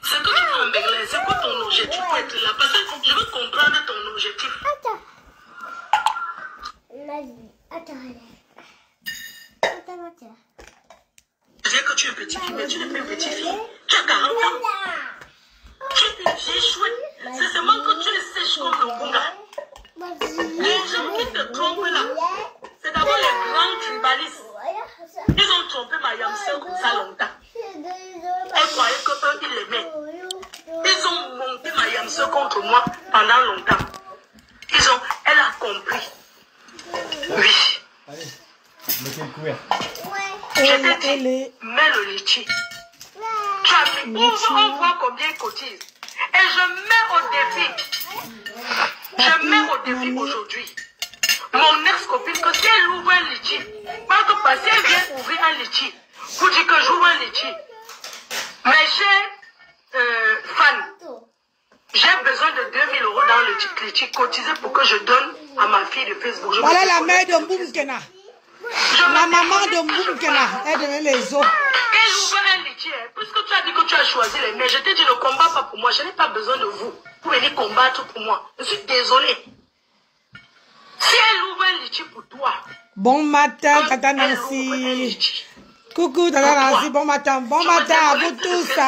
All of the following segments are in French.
Ce que tu fais en Benglais, c'est quoi ton objectif pour être là? Parce que je veux comprendre ton objectif. Attends. Je sais que tu es petite fille, mais tu n'es pas une petite fille. Tu as 40 ans. Tu es une vieille chouette. C'est seulement que tu es sèche comme le Bunga. Les gens qui te trompent là, c'est d'abord les grands tribalistes. Ils ont trompé ma Yamseur comme ça longtemps. Elle croyait qu'eux, ils l'aimaient. Ils ont monté ma Yamseur contre moi pendant longtemps. Elle a compris. Oui. Allez, mettez le couvert. Je t'ai dit, mets le litchi. Tu as mis, on voit combien il cotise. Et je mets au défi. Je mets au défi aujourd'hui. Mon ex-copine, que si elle ouvre un litchi, parce que si elle vient ouvrir un litchi, vous dites que j'ouvre un litchi. Mes chers fans, j'ai besoin de 2000 € dans le litchi cotisé pour que je donne à ma fille de Facebook. Voilà la mère de Mboumkena. La maman de Mboumkena, elle donnait les os. Elle ouvre un litchi, puisque tu as dit que tu as choisi les mères, je t'ai dit ne combat pas pour moi, je n'ai pas besoin de vous pour venir combattre pour moi. Je suis désolée. Si elle ouvre un litchi pour toi. Bon matin, Tata Nancy. Coucou, Tata Nancy, bon matin. Bon matin à vous tous.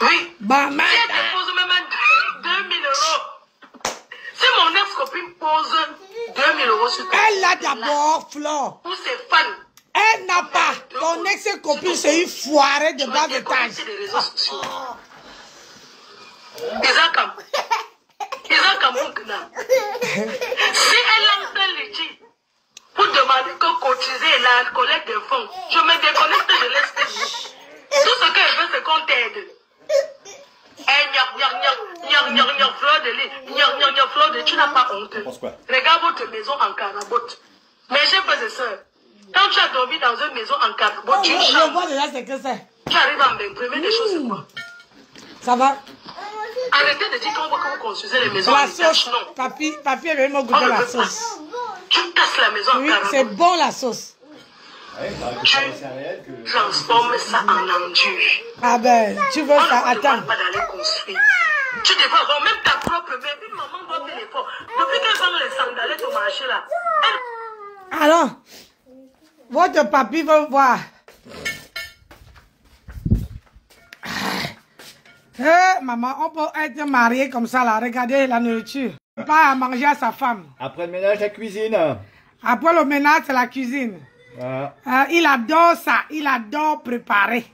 Oui. Bon matin. Si elle te pose même 2000 €. Si mon ex-copine pose 2000 € sur toi. Elle a d'abord, Flore. Pour ses fans. Elle n'a pas. Ton ex-copine, c'est une foirée de bas étage. Des réseaux sociaux. Si elle lance un litchi pour demander que cotiser la collecte des fonds, je me déconnecte, je laisse tes. Tout ce qu'elle veut, c'est qu'on t'aide. Fleur de tu n'as pas honte. Regarde votre maison en carabote. Mes chers frères et sœurs, quand tu as dormi dans une maison en carabote, tu chantes. Je vois déjà ce que c'est. Tu arrives à m'imprimer des choses, c'est quoi? Ça va? Arrêtez de dire qu'on voit que vous construisez les maisons La en étage, sauce. non. Papi avait me goûter la sauce. Tu casses la maison en Oui, carabote. c'est bon la sauce. Tu transformes ça en endur. Ah ben, tu veux ça? On ne te Attends. demande pas d'aller construire. Tu devrais avoir même ta propre mère. Une maman doit faire l'effort. Depuis qu'elle vend les sandalettes au marché là. Alors, votre papy veut voir. Maman, on peut être marié comme ça là. Regardez la nourriture. Pas à manger à sa femme. Après le ménage, la cuisine. Après le ménage, c'est la cuisine. Voilà. Il adore ça. Il adore préparer.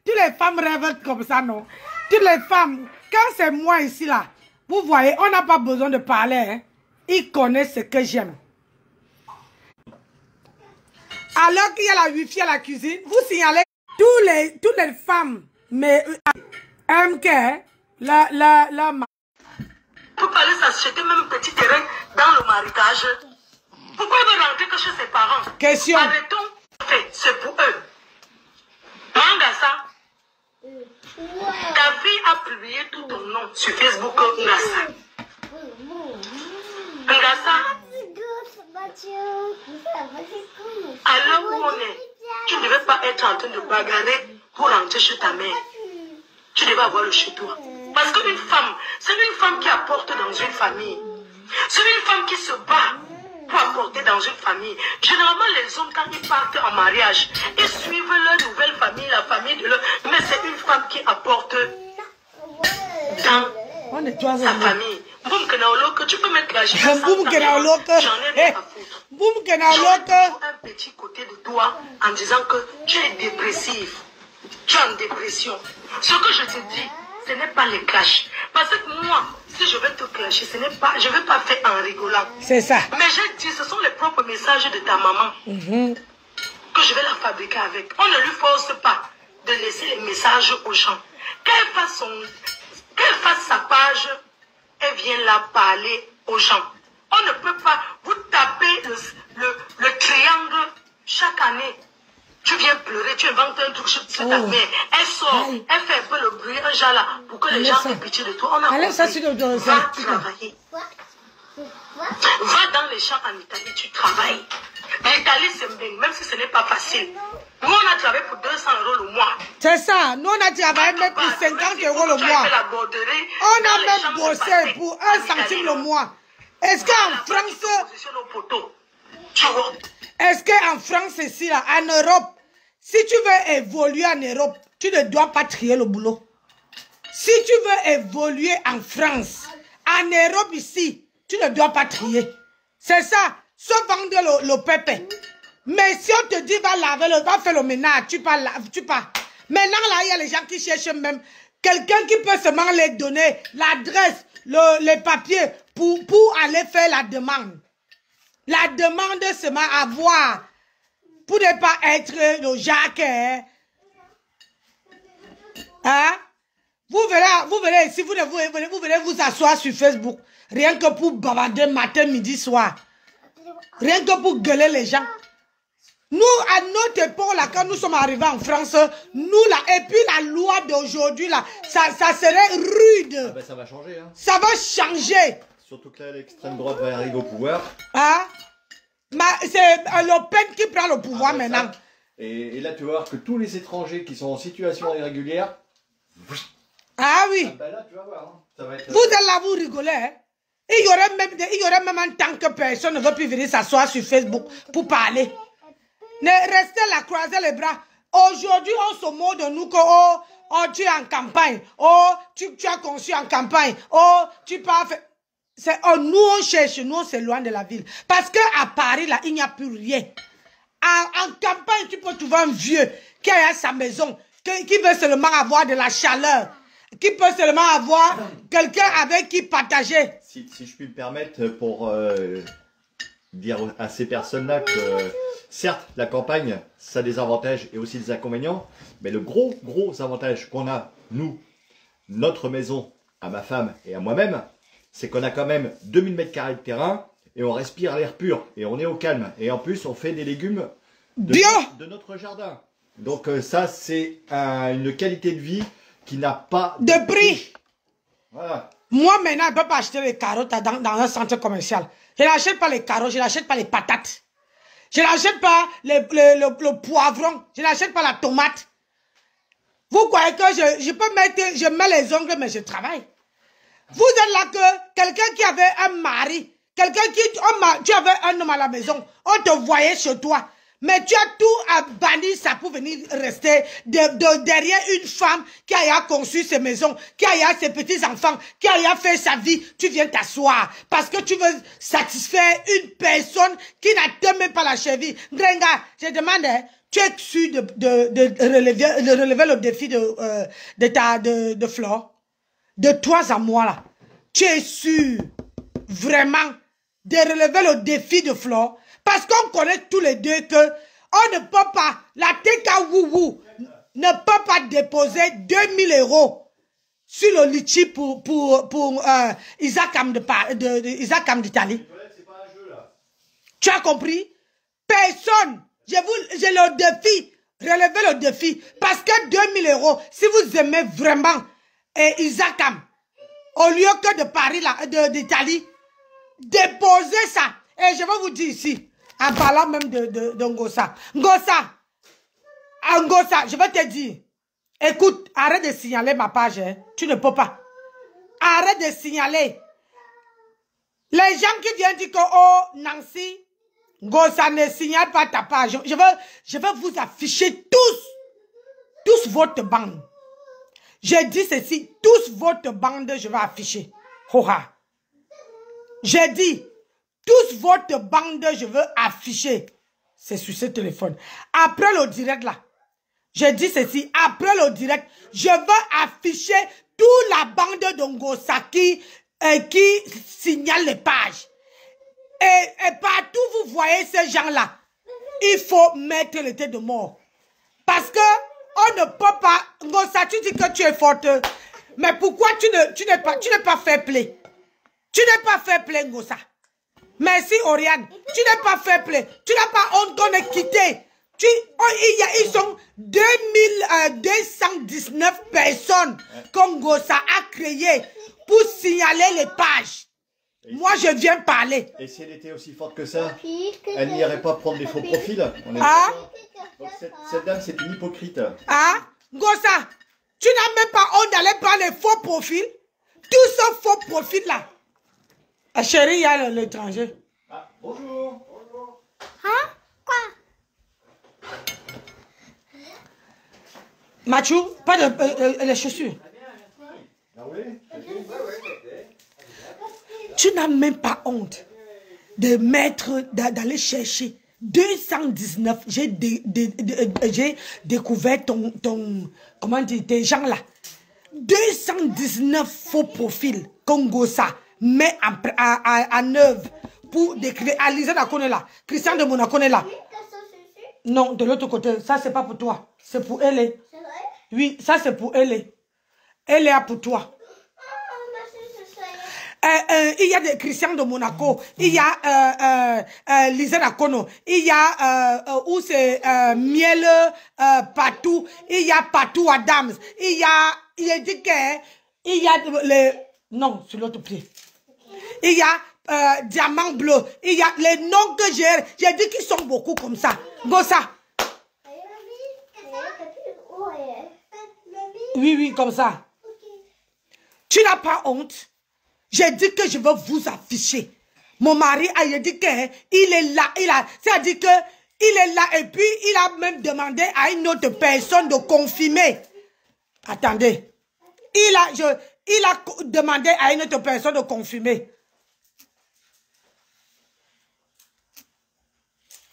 Toutes les femmes rêvent comme ça, non? Toutes les femmes, quand c'est moi ici là, vous voyez, on n'a pas besoin de parler. Hein? Ils connaissent ce que j'aime. Alors qu'il y a la wifi à la cuisine, vous signalez toutes les femmes mais aiment que Pour parler s'acheter même un petit terrain dans le marécage. Pourquoi il veut rentrer que chez ses parents? Question. Arrêtons. C'est pour eux. Ngassa, ta fille a publié tout ton nom sur Facebook, Ngassa. Ngassa, à l'heure où on est, tu ne devais pas être en train de bagarrer pour rentrer chez ta mère. Tu devais avoir le chez toi. Parce qu'une femme, c'est une femme qui apporte dans une famille. C'est une femme qui se bat pour apporter dans une famille. Généralement, les hommes, quand ils partent en mariage, ils suivent leur nouvelle famille, la famille de leur... Mais c'est une femme qui apporte dans sa famille. Boum, que tu peux mettre la gym. Boum, j'en ai rien à foutre. Boum, un petit côté de toi en disant que tu es dépressive. Tu es en dépression. Ce que je te dis, ce n'est pas les clashs. Parce que moi, si je vais te clasher, je ne vais pas faire en rigolant. C'est ça. Mais j'ai dit, ce sont les propres messages de ta maman que je vais la fabriquer avec. On ne lui force pas de laisser les messages aux gens. Qu'elle fasse sa page, elle vient là parler aux gens. On ne peut pas vous taper le triangle chaque année. Tu viens pleurer, tu inventes un truc sur ta mère. Elle sort, elle fait un peu le bruit, un genre là, pour que les gens aient pitié de toi. On a compris. Va travailler. Va dans les champs en Italie, tu travailles. L'Italie, c'est bien, même si ce n'est pas facile. Nous, on a travaillé pour 200 € le mois. C'est ça. Nous, on a travaillé même pour 50 € le mois. On a même bossé pour 1 centime le mois. Est-ce qu'en France... Est-ce qu'en France, ici, là, en Europe, si tu veux évoluer en Europe, tu ne dois pas trier le boulot. Si tu veux évoluer en France, en Europe ici, tu ne dois pas trier. C'est ça. Sauf vendre le pépé. Mais si on te dit va laver, va faire le ménage, tu pars. Maintenant là, il y a les gens qui cherchent même quelqu'un qui peut seulement les donner l'adresse, les papiers pour aller faire la demande. La demande seulement à voir pour ne pas être le Jacques. Hein? Vous verrez ici, vous venez vous asseoir sur Facebook, rien que pour bavarder matin, midi, soir. Rien que pour gueuler les gens. Nous, à notre époque, là, quand nous sommes arrivés en France, nous, là, et puis la loi d'aujourd'hui, là, ça serait rude. Ah ben, ça va changer, hein. Ça va changer. Surtout que là, l'extrême droite va arriver au pouvoir. Hein? C'est Le Pen qui prend le pouvoir maintenant. Et là, tu vas voir que tous les étrangers qui sont en situation irrégulière... Ah oui. Ah ben là, tu vas voir, hein. Ça va être... Vous êtes là, vous rigolez, hein? Il y aurait même un temps que personne ne veut plus venir s'asseoir sur Facebook pour parler. Restez là, croisez les bras. Aujourd'hui, on se moque de nous que tu es en campagne. Tu as conçu en campagne. Tu pars. Nous, on cherche, nous, on s'éloigne de la ville. Parce qu'à Paris, là, il n'y a plus rien. En campagne, tu peux trouver un vieux qui a sa maison, qui veut seulement avoir de la chaleur, qui peut seulement avoir quelqu'un avec qui partager. Si je puis me permettre, pour dire à ces personnes-là que, certes, la campagne, ça a des avantages et aussi des inconvénients, mais le gros avantage qu'on a, nous, notre maison, à ma femme et à moi-même, c'est qu'on a quand même 2000 m² de terrain et on respire l'air pur et on est au calme. Et en plus, on fait des légumes de notre jardin. Donc ça, c'est une qualité de vie qui n'a pas de prix. Voilà. Moi, maintenant, je ne peux pas acheter les carottes dans un centre commercial. Je n'achète pas les carottes, je n'achète pas les patates. Je n'achète pas le poivron, je n'achète pas la tomate. Vous croyez que je mets les ongles, mais je travaille. Vous êtes là que quelqu'un qui avait un mari, tu avais un homme à la maison, on te voyait chez toi. Mais tu as tout banni ça pour venir rester derrière une femme qui a conçu ses maisons, qui a ses petits-enfants, qui a fait sa vie. Tu viens t'asseoir parce que tu veux satisfaire une personne qui n'a même pas la cheville. Grenga, je demande, tu es sûr de relever le défi de Flore? De toi à moi là. Tu es sûr vraiment de relever le défi de Flore? Parce qu'on connaît tous les deux que on ne peut pas, la TK Wouwou ne peut pas déposer 2000 € sur le litchi pour Isakam d'Italie. Tu as compris? Personne. J'ai le défi. Relevez le défi. Parce que 2000 €, si vous aimez vraiment Isakam, au lieu que de Paris, d'Italie, déposez ça. Et je vais vous dire ici, en parlant même de Ngosa. Ngosa, je vais te dire, écoute, arrête de signaler ma page, hein. Tu ne peux pas. Arrête de signaler. Les gens qui viennent dire que, oh, Nancy, Ngosa ne signale pas ta page. Je vais vous afficher tous votre bande. J'ai dit ceci, tous votre bande, je vais afficher. Hoha. J'ai dit, tous votre bande, je veux afficher. C'est sur ce téléphone. Après le direct là, j'ai dit ceci. Après le direct, je veux afficher toute la bande de Ngosa qui signale les pages. Et partout vous voyez ces gens-là, il faut mettre le thé de mort. Parce que on ne peut pas... Ngosa, tu dis que tu es forte. Mais pourquoi tu n'es pas fair play? Tu n'es pas fair play, Ngosa. Merci, Oriane. Tu n'es pas fair play. Tu n'as pas honte qu'on ait quitté. Ils sont 2219 personnes qu'Ngosa a créées pour signaler les pages. Moi, je viens parler. Et si elle était aussi forte que ça, elle n'irait pas prendre des faux profils. On est Donc cette dame, c'est une hypocrite. Ah, Gossa, tu n'as même pas honte d'aller prendre les faux profils. Tous ces faux profils-là. Ah, chérie, il y a l'étranger. Ah, bonjour. Bonjour. Hein? Quoi? Mathieu, pas de les chaussures. Ah oui? Tu n'as même pas honte de mettre, d'aller chercher 219. J'ai découvert ton, comment dire, tes gens là. 219 faux profils Congo ça met en œuvre pour décrire. Alizé Nakone là, Christian de Monaco est là. Non, de l'autre côté, ça c'est pas pour toi, c'est pour elle. C'est vrai? Oui, ça c'est pour elle. Elle est pour toi. Il y a des Christians de Monaco, il y a Lisa Nakono, il y a où c'est Miel Patou, il y a Patou Adams, il a dit que il y a les non sur l'autre pied, il y a Diamant Bleu, il y a les noms que j'ai dit qu'ils sont beaucoup comme ça. Gossa. Oui, comme ça. Tu n'as pas honte? J'ai dit que je veux vous afficher. Mon mari a dit qu'il est là. C'est-à-dire qu'il est là et puis il a même demandé à une autre personne de confirmer. Attendez. Il a demandé à une autre personne de confirmer.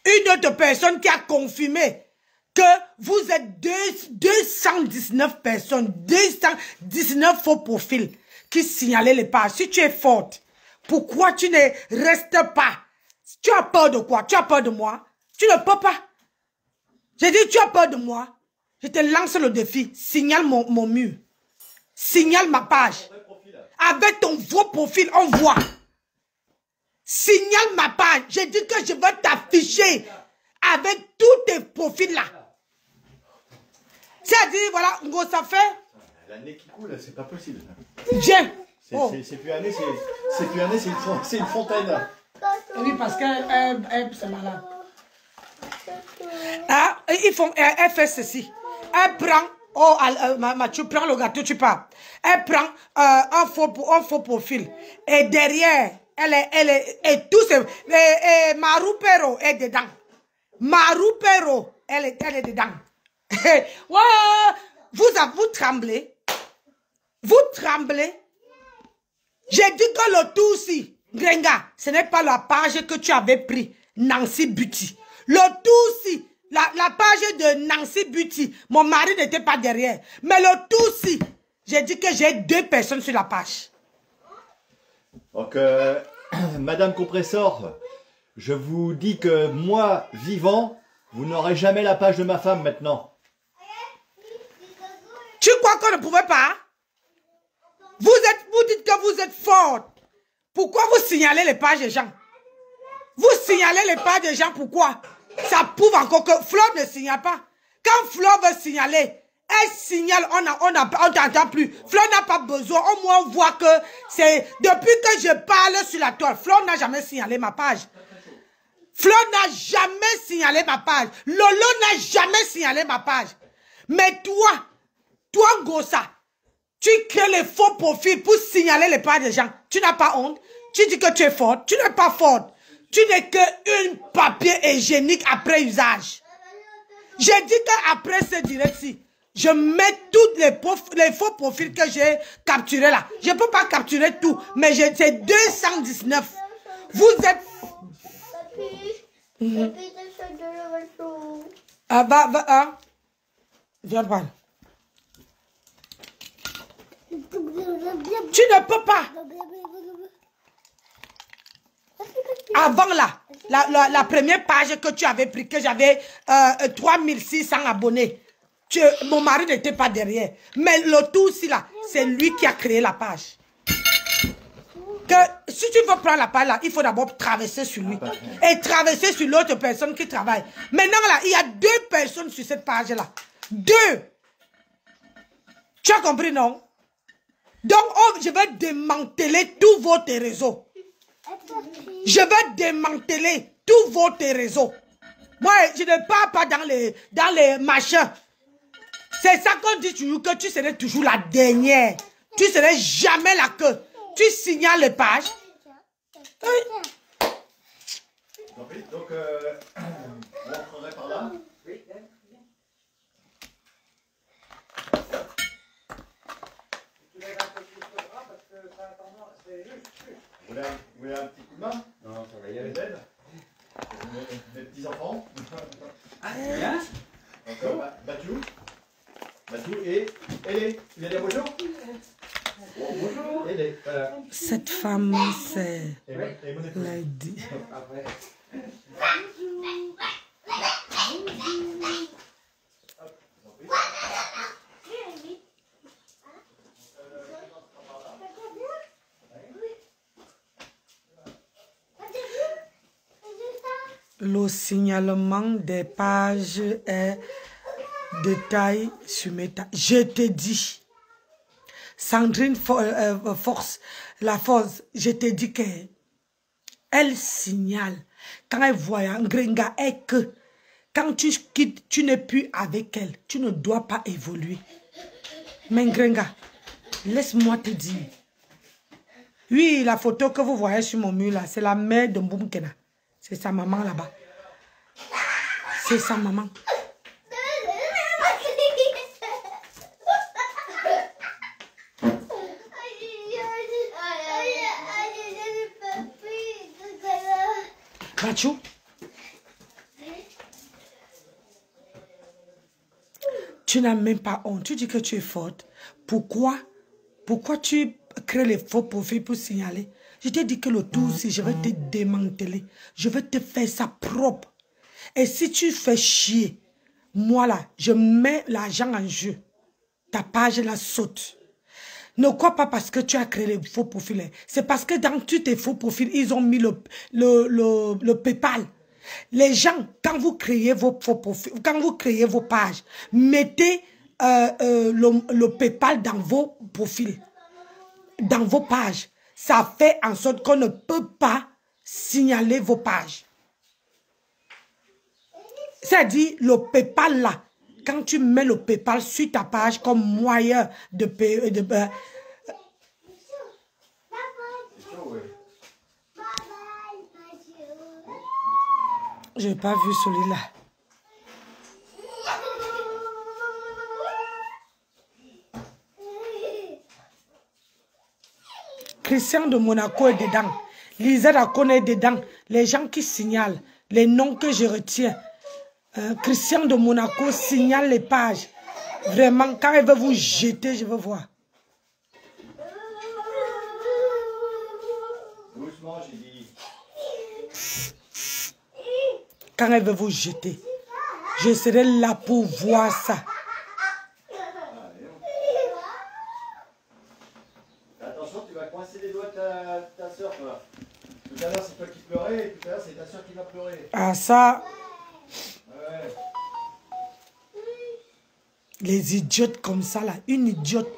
Une autre personne qui a confirmé que vous êtes 219 personnes, 219 faux profils qui signalaient les pages. Si tu es forte, pourquoi tu ne restes pas? Tu as peur de quoi? Tu as peur de moi? Tu ne peux pas. J'ai dit, tu as peur de moi? Je te lance le défi. Signale mon mur. Signale ma page. Avec ton faux profil, on voit. Signale ma page. J'ai dit que je veux t'afficher avec tous tes profils là. C'est-à-dire, voilà, ça fait... L'année qui coule, c'est pas possible. Viens. C'est plus un nez, c'est une fontaine. Oui, parce qu'elle c'est malade. Ah, elle fait ceci. Elle prend, tu prends le gâteau, tu pars. Elle prend un faux profil. Et derrière, elle est, et tout ce, et Marou Perro est dedans. Marou Perro, elle est dedans. Ouais, vous tremblez. Vous tremblez. J'ai dit que le tout aussi, Grenga, ce n'est pas la page que tu avais pris, Nancy Buti. Le tout aussi, la page de Nancy Buti, mon mari n'était pas derrière. Mais le tout aussi, j'ai dit que j'ai 2 personnes sur la page. Donc, Madame Compressor, je vous dis que moi, vivant, vous n'aurez jamais la page de ma femme maintenant. Tu crois qu'on ne pouvait pas? Vous dites que vous êtes forte. Pourquoi vous signalez les pages des gens? Vous signalez les pages des gens, pourquoi? Ça prouve encore que Flo ne signale pas. Quand Flo veut signaler, elle signale, on n'entend plus. Flo n'a pas besoin, au moins on voit que c'est... Depuis que je parle sur la toile, Flo n'a jamais signalé ma page. Flo n'a jamais signalé ma page. Lolo n'a jamais signalé ma page. Mais toi Gossa, tu crées les faux profils pour signaler les pages des gens. Tu n'as pas honte. Tu dis que tu es forte. Tu n'es pas forte. Tu n'es qu'un papier hygiénique après usage. J'ai dit qu'après ce direct-ci, je mets tous les faux profils que j'ai capturés là. Je ne peux pas capturer tout, mais c'est 219. Vous êtes... Viens voir. Tu ne peux pas. Avant là, la première page que tu avais pris, que j'avais 3600 abonnés, mon mari n'était pas derrière. Mais le tout aussi là, c'est lui qui a créé la page. Que si tu veux prendre la page là, il faut d'abord traverser sur lui. Et traverser sur l'autre personne qui travaille. Maintenant là, il y a 2 personnes sur cette page là. 2. Tu as compris, non? Donc, je vais démanteler tous votre réseaux. Je vais démanteler tous votre réseaux. Moi, je ne pars pas dans les machins. C'est ça qu'on dit toujours, que tu serais toujours la dernière. Tu serais jamais la queue. Tu signales les pages. Oui. Donc, on rentrerait par là. Oui. Vous voulez un petit coup de main? Non, ça va y aller. Mes petits enfants. Ah, bien. Encore Batou. Batou et Elé. Tu viens dire bonjour? Bonjour. Elé. Cette femme, c'est Lady. Le signalement des pages est détail sur mes tailles. Je te dis, Sandrine Force, je te dis qu'elle signale. Quand elle voit un gringa, et que quand tu quittes, tu n'es plus avec elle. Tu ne dois pas évoluer. Mais gringa, laisse-moi te dire. Oui, la photo que vous voyez sur mon mur là, c'est la mère de Mboumkena. C'est sa maman là-bas. C'est sa maman. Bachou. Tu n'as même pas honte. Tu dis que tu es forte. Pourquoi tu crées les faux profils pour signaler? Je t'ai dit que le tour, si je vais te démanteler, je vais te faire ça propre. Et si tu fais chier, moi là, je mets l'argent en jeu. Ta page la saute. Ne crois pas parce que tu as créé les faux profils. C'est parce que dans tous tes faux profils, ils ont mis le PayPal. Les gens, quand vous créez vos faux profils, quand vous créez vos pages, mettez le PayPal dans vos profils, dans vos pages. Ça fait en sorte qu'on ne peut pas signaler vos pages. C'est-à-dire, le PayPal là, quand tu mets le PayPal sur ta page comme moyen de payer, je n'ai pas vu celui-là. Christian de Monaco est dedans. Lisa Dacon est dedans. Les gens qui signalent, les noms que je retiens. Christian de Monaco signale les pages. Vraiment, quand elle veut vous jeter, je veux voir. Doucement, j'ai dit. Quand elle veut vous jeter, je serai là pour voir ça. Attention, tu vas coincer les doigts de ta soeur, toi. Tout à l'heure, c'est toi qui pleurais, et tout à l'heure, c'est ta soeur qui va pleurer. Ah, ça. Ouais. Les idiotes comme ça, là. Une idiote.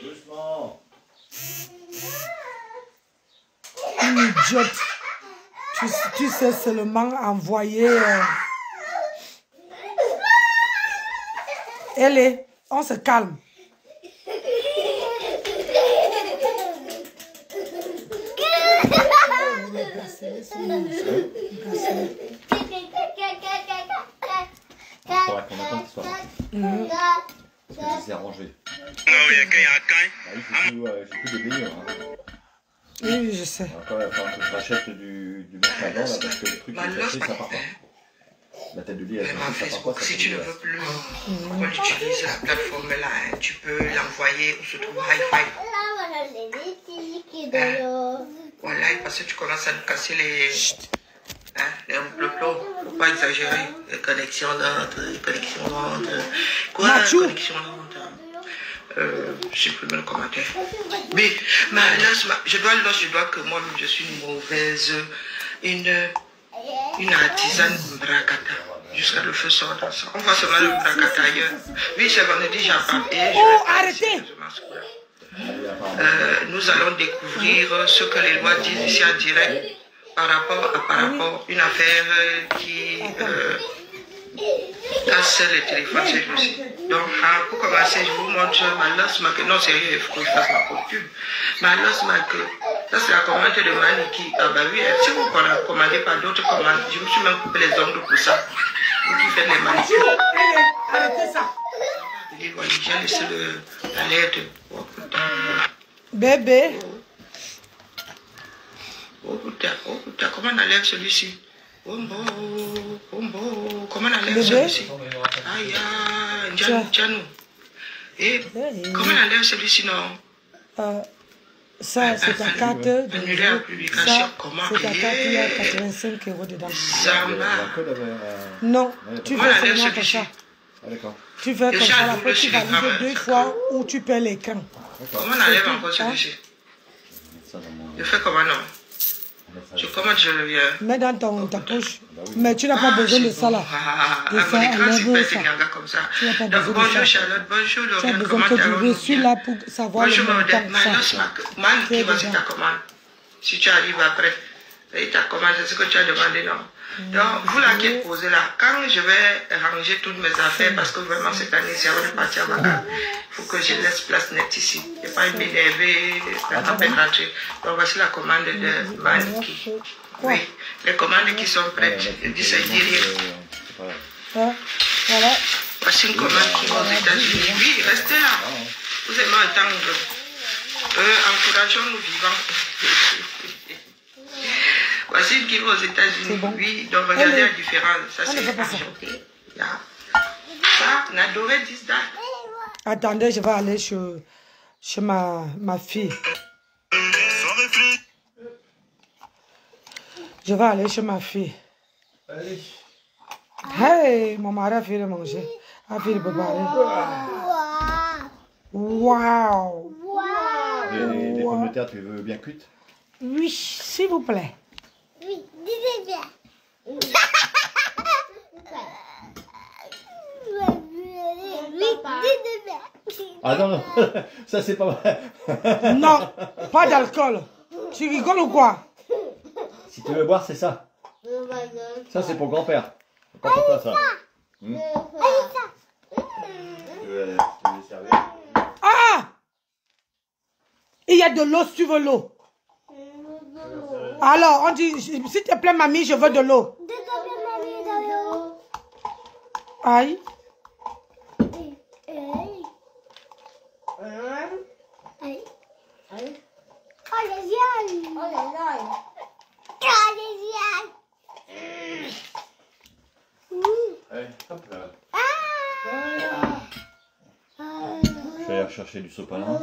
Doucement. Une idiote. Tu sais seulement envoyer... Elle est... On se calme. Faudra qu'on attende qu'il soit là. Parce que je les ai arrangés. J'ai plus de baignes. Oui, je sais. Encore, il va falloir que je rachète du match avant, là, parce que le truc est caché, ça part pas. La tête de lit, elle ça part pas. Si tu ne veux plus qu'on utilise la plateforme là, hein, tu peux l'envoyer où se trouve Hi-Fi. Voilà, parce que tu commences à nous casser les... le plomb, faut pas exagérer. Les connexions lentes, les connexions lentes. Quoi, connexions lentes? Je ne sais plus le commentaire. Mais je dois que moi-même je suis une mauvaise, une artisane Mbrakata. Jusqu'à le feu sort dans ça. On va seulement le Mbrakata ailleurs. Oui, c'est vendredi, j'en parle. Oh, arrêtez! nous allons découvrir ce que les lois disent ici en direct par rapport à une affaire qui casse les téléphones ces jours-ci. Donc, pour commencer, je vous montre ma Lost Market. Non, sérieux, il faut que je fasse ma pub. Ma Lost Market. Ça, c'est la commande de Maniki. Ah bah oui, si vous ne commandez pas d'autres commandes, je me suis même coupé les ongles pour ça. Vous qui faites les manicures. Arrêtez ça. J'ai laissé la lettre. Oh putain. Bébé. Oh putain, comment on enlève celui-ci? Comment on enlève celui-ci? Aïe, Djanou. Et comment on enlève celui-ci, non? Ça, c'est ta carte. Annuler la publication. Comment? C'est ta carte, il y a 85 € dedans. Zamba. Non, tu fais seulement comme ça. D'accord. Tu fais comme ça, après tu valides 2 fois ou tu perds l'écran. Comment on enlève encore celui-ci? Je fais comment, non? Je commande, je reviens. Mets dans ta poche. Mais tu n'as pas besoin de ça là. De ça, enlève ça. Tu n'as pas besoin de ça. Bonjour Charlotte, bonjour Tu as Laurent. besoin que du reçu là pour savoir le montant. Qui voici ta commande. Si tu arrives après, et ta commande, c'est ce que tu as demandé, non? Donc, vous là qui êtes posé là, quand je vais ranger toutes mes affaires, parce que vraiment cette année, c'est avant de partir à vacances, il faut que je laisse place nette ici. Je n'ai pas m'énerver, à peine rentrer. Donc, voici la commande de Maniki. Oui, les commandes qui sont prêtes. Je dis ça, je dis rien. Voilà. Voici une commande qui va aux États-Unis. Oui, restez là. Vous aimez entendre. Encourageons nos vivants. Voici une qui va aux États-Unis. Bon. Oui, donc regardez la différence. Ça, c'est argenté. Là. Ça, on adorait 10 dates. Attendez, je vais aller chez ma fille. Je vais aller chez ma fille. Allez. Hey, mon mari a fait de manger. A fait de préparer. Waouh. Les pommes de terre, tu veux bien cuites? Oui, s'il vous plaît. Oui, dis-le bien. Oui, dis-le bien. Ah non, non, ça c'est pas mal. Non, pas d'alcool. Tu rigoles ou quoi? Si tu veux boire, c'est ça. Ça c'est pour grand-père. Pas pour toi ça. Tu veux les servir? Ah! Il y a de l'eau si tu veux l'eau. Alors, on dit, s'il te plaît, mamie, je veux de l'eau. Aïe. Allez, hop là. Je vais aller chercher du sopalin.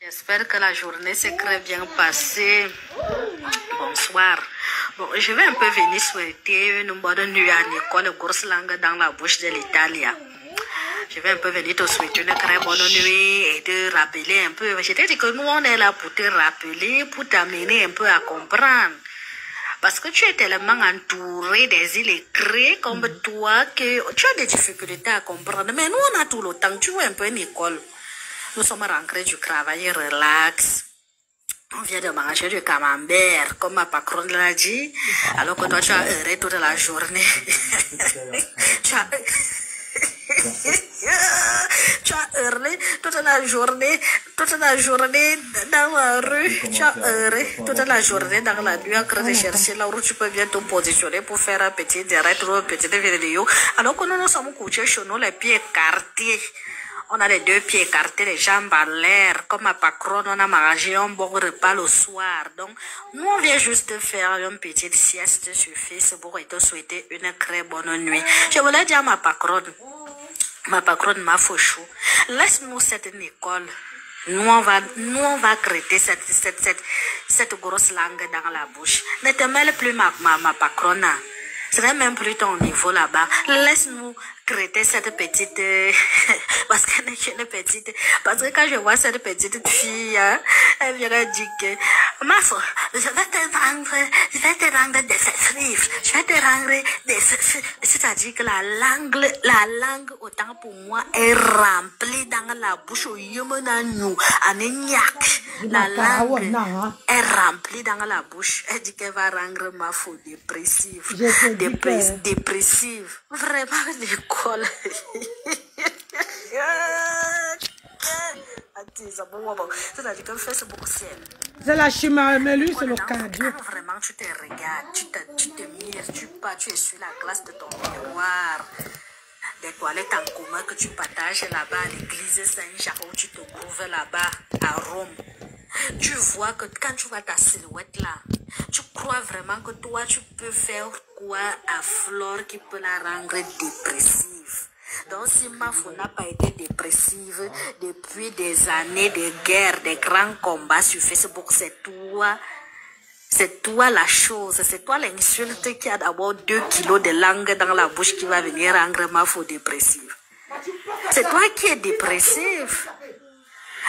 J'espère que la journée s'est très bien passée. Bonsoir. Bon, je vais un peu venir souhaiter une bonne nuit à Nicole Gorslang dans la bouche de l'Italie. Je vais un peu venir te souhaiter une très bonne nuit et te rappeler un peu. Je t'ai dit que nous, on est là pour te rappeler, pour t'amener un peu à comprendre. Parce que tu es tellement entouré des illettrés comme toi que tu as des difficultés à comprendre. Mais nous, on a tout le temps. Tu vois un peu Nicole. Nous sommes rentrés du travail, relax. On vient de manger du camembert, comme ma patronne l'a dit. Alors que toi, tu as heuré toute la journée. Tu as heuré toute la journée dans la rue. Tu as heuré toute la journée dans la nuit en train de chercher là où tu peux bien te positionner pour faire un petit direct ou une petite vidéo. Alors que nous nous sommes couchés chez nous, les pieds écartés. On a les 2 pieds écartés, les jambes en l'air. Comme ma patronne, on a mangé un bon repas le soir. Donc, nous, on vient juste faire une petite sieste sur Facebook et te souhaiter une très bonne nuit. Je voulais dire à ma patronne m'a fauchou. Laisse-nous cette Nicole. Nous, on va crêter cette grosse langue dans la bouche. Ne te mêle plus, ma patronne. Ce n'est même plus ton niveau là-bas. Laisse-nous créer cette petite... parce qu'elle est une petite... Parce que quand je vois cette petite fille, hein, elle vient dire que... Ma soeur, je vais te rendre des livres. Je vais te rendre des... C'est-à-dire que la langue, autant pour moi, est remplie dans la bouche. La langue est remplie dans la bouche. Elle dit qu'elle va rendre ma faute dépressive. Dépressive. Vraiment, l'école. C'est-à-dire que Facebook, c'est la chimie, mais lui, c'est le cardio. Vraiment, tu te regardes, tu te mires, tu es sur la glace de ton miroir. Des toilettes en commun que tu partages là-bas à l'église Saint-Jacques où tu te trouves là-bas à Rome. Tu vois que quand tu vois ta silhouette là, tu crois vraiment que toi tu peux faire quoi à Flore qui peut la rendre dépressive. Donc si Mafo n'a pas été dépressive depuis des années de guerre, des grands combats sur Facebook, c'est toi la chose, c'est toi l'insulte qui a d'abord 2 kilos de langue dans la bouche qui va venir rendre Mafo dépressive. C'est toi qui es dépressive.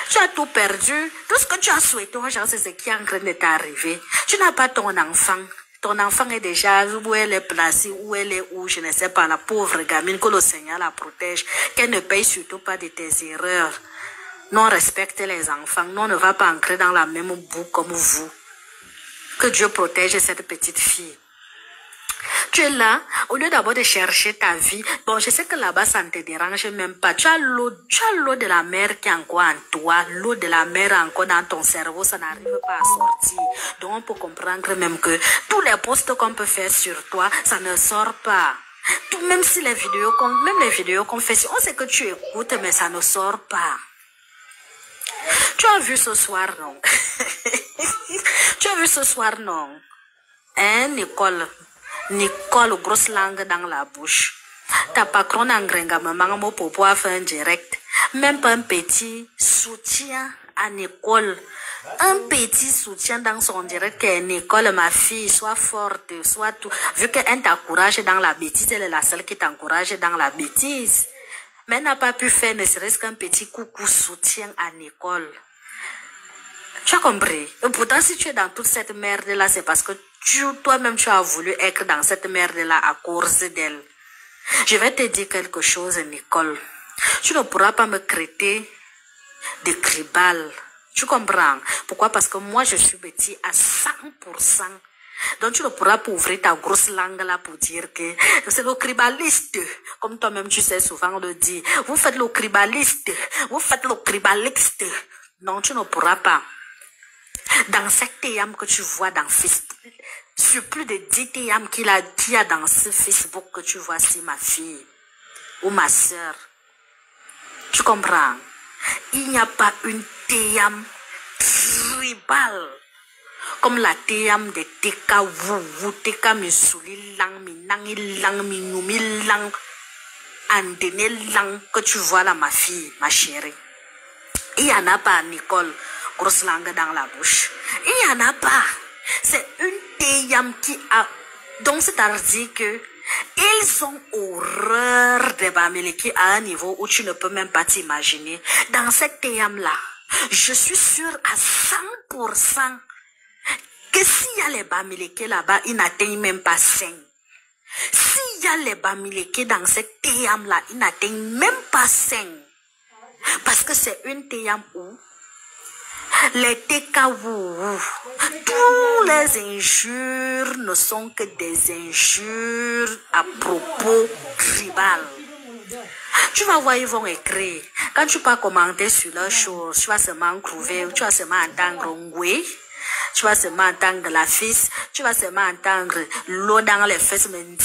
Tu as tout perdu. Tout ce que tu as souhaité, c'est ce qui est en train de t'arriver. Tu n'as pas ton enfant. Ton enfant est déjà où elle est placée, où elle est, où je ne sais pas, la pauvre gamine, que le Seigneur la protège, qu'elle ne paye surtout pas de tes erreurs. Non, respecte les enfants. Non, ne va pas entrer dans la même boue comme vous. Que Dieu protège cette petite fille. Tu es là, au lieu d'abord de chercher ta vie. Bon, je sais que là-bas, ça ne te dérange même pas. Tu as l'eau de la mer qui est encore en toi. L'eau de la mer encore dans ton cerveau, ça n'arrive pas à sortir. Donc, on peut comprendre même que tous les posts qu'on peut faire sur toi, ça ne sort pas. Même si les vidéos qu'on fait, on sait que tu écoutes, mais ça ne sort pas. Tu as vu ce soir, non? Tu as vu ce soir, non? Hein, Nicole, grosse langue dans la bouche. Ta patronne en gringa, maman, pour pouvoir faire un direct. Même pas un petit soutien à Nicole. Un petit soutien dans son direct que Nicole, ma fille, soit forte, soit tout. Vu qu'elle t'encourage dans la bêtise, elle est la seule qui t'encourage dans la bêtise. Mais elle n'a pas pu faire ne serait-ce qu'un petit coucou soutien à Nicole. Tu as compris? Et pourtant, si tu es dans toute cette merde-là, c'est parce que toi-même, tu as voulu être dans cette merde-là à cause d'elle. Je vais te dire quelque chose, Nicole. Tu ne pourras pas me traiter de cribal. Tu comprends? Pourquoi? Parce que moi, je suis petit à 100%. Donc, tu ne pourras pas ouvrir ta grosse langue là pour dire que c'est le cribaliste. Comme toi-même, tu sais souvent le dire. Vous faites le cribaliste. Vous faites le cribaliste. Non, tu ne pourras pas. Dans cette TM que tu vois dans Facebook, sur plus de 10 TM qu'il a dans ce Facebook que tu vois, c'est ma fille ou ma soeur. Tu comprends? Il n'y a pas une TM tribale comme la TM de Teka Wu, Teka Missouli Lang, Minangi Lang, Minumi Lang, Andene Lang que tu vois là, ma fille, ma chérie. Il n'y en a pas, Nicole. Grosse langue dans la bouche. Il n'y en a pas. C'est une TM qui a... Donc, c'est-à-dire que ils ont horreur des Bamileke à un niveau où tu ne peux même pas t'imaginer. Dans cette TM-là, je suis sûre à 100% que s'il y a les Bamileke là-bas, ils n'atteignent même pas 5. S'il y a les Bamileke dans cette TM-là, ils n'atteignent même pas 5. Parce que c'est une TM où les TKW, tous les injures ne sont que des injures à propos tribal. Tu vas voir, ils vont écrire. Quand tu vas commenter sur leurs choses, tu vas seulement trouver, tu vas seulement entendre oui, tu vas seulement entendre la fille, tu vas seulement entendre l'eau dans les fesses, ils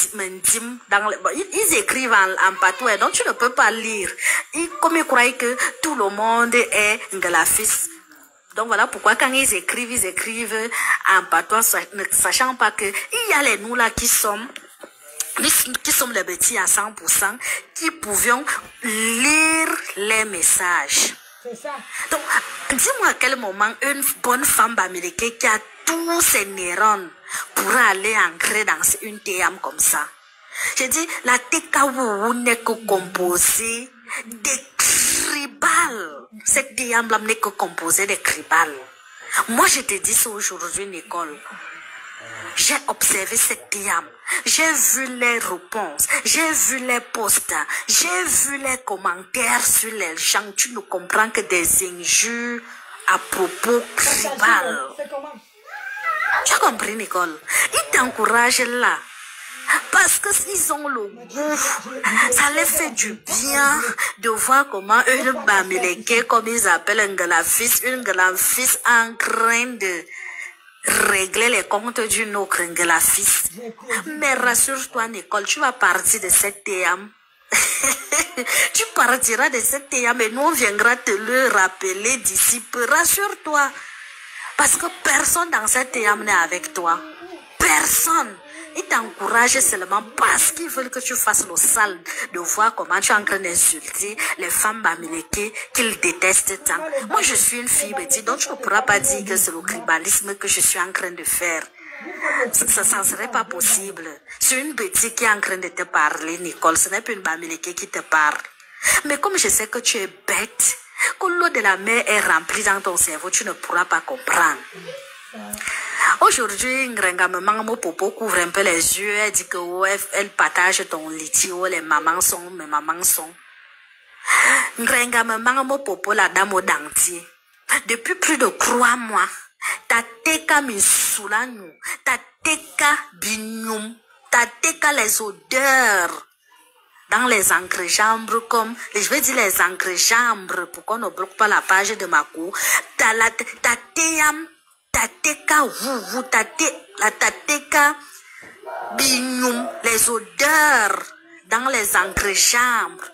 écrivent en patois, donc tu ne peux pas lire. Comme ils croient que tout le monde est de la fille. Donc voilà pourquoi quand ils écrivent en patois, ne sachant pas que il y a les nous là qui sommes les petits à 100%, qui pouvions lire les messages. C'est ça. Donc, dis-moi à quel moment une bonne femme américaine qui a tous ses neurones, pourra aller ancrer dans une TM comme ça. J'ai dit, la TKW n'est que composée des cribales. Cette TM-là n'est que composée des cribales. Moi, je te dis ça aujourd'hui, Nicole. J'ai observé cette TM. J'ai vu les réponses. J'ai vu les posts. J'ai vu les commentaires sur les gens. Tu ne comprends que des injures à propos tribal. Tu as compris, Nicole? Ils t'encouragent là. Parce qu'ils ont le goût. Ça les fait du bien de voir comment une bamileke, comme ils appellent un galafis, une galafis en train de régler les comptes d'une autre galafis. Mais rassure-toi, Nicole, tu vas partir de cette TM. Tu partiras de cette TM et nous on viendra te le rappeler d'ici peu. Rassure-toi. Parce que personne dans cette TM n'est avec toi. Personne. Ils t'encouragent seulement parce qu'ils veulent que tu fasses le sale de voir comment tu es en train d'insulter les femmes bamileke qu'ils détestent tant. Moi, je suis une fille petite, donc tu ne pourras pas dire que c'est le tribalisme que je suis en train de faire. Ça ne serait pas possible. C'est une petite qui est en train de te parler, Nicole. Ce n'est pas une bamileke qui te parle. Mais comme je sais que tu es bête, que l'eau de la mer est remplie dans ton cerveau, tu ne pourras pas comprendre. Aujourd'hui, Ngrenga Maman Popo couvre un peu les yeux. Elle dit que elle partage ton liti. Les mamans sont, mes mamans sont. Ngrenga Maman Popo, la dame au dentier. Depuis plus de 3 mois, ta teka misoulanu, ta teka bignum, ta teka les odeurs. Dans les encrejambres comme, je vais dire les encrejambres pour qu'on ne bloque pas la page de ma cour. Ta teyam. Tateka vous la tateka bignum, les odeurs dans les encrejambres,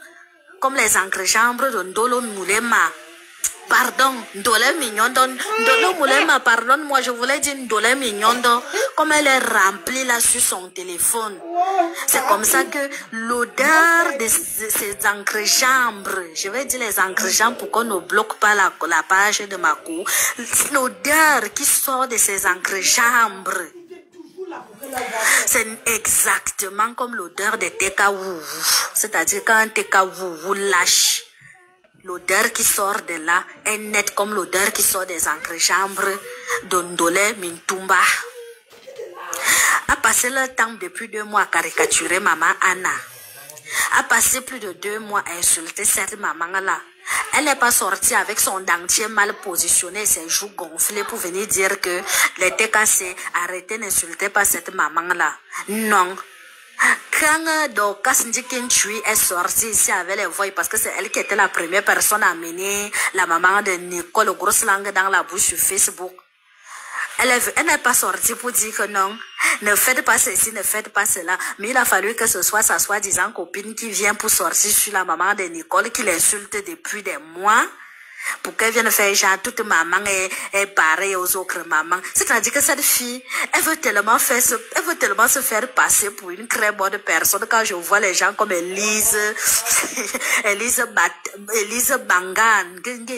comme les encrejambres de Ndolo Moulema. Pardon, Ndole Mignondo, Ndolo Moulema, pardon, moi je voulais dire Ndole Mignondo, comme elle est remplie là sur son téléphone. C'est comme ça que l'odeur de ces encrejambres, je vais dire les encrejambres pour qu'on ne bloque pas la page de ma cour, l'odeur qui sort de ces encrejambres, c'est exactement comme l'odeur des TKW, c'est-à-dire quand un TKW lâche. L'odeur qui sort de là est nette comme l'odeur qui sort des encrejambres d'Ondole Mintumba. A passé le temps depuis 2 mois à caricaturer maman Anna. A passé plus de 2 mois à insulter cette maman-là. Elle n'est pas sortie avec son dentier mal positionné et ses joues gonflées pour venir dire que les TKC arrêtez d'insulter pas cette maman-là. Non. Quand Dorcas Ndikintui est sortie ici avec les voix, parce que c'est elle qui était la première personne à mener la maman de Nicole grosse langue dans la bouche sur Facebook. Elle n'est pas sortie pour dire que non, ne faites pas ceci, ne faites pas cela. Mais il a fallu que ce soit sa soi-disant copine qui vient pour sortir sur la maman de Nicole, qui l'insulte depuis des mois. Pour qu'elle vienne faire genre toute maman est pareille aux autres mamans. C'est-à-dire que cette fille, elle veut tellement se faire passer pour une très bonne personne. Quand je vois les gens comme Elise Bangan,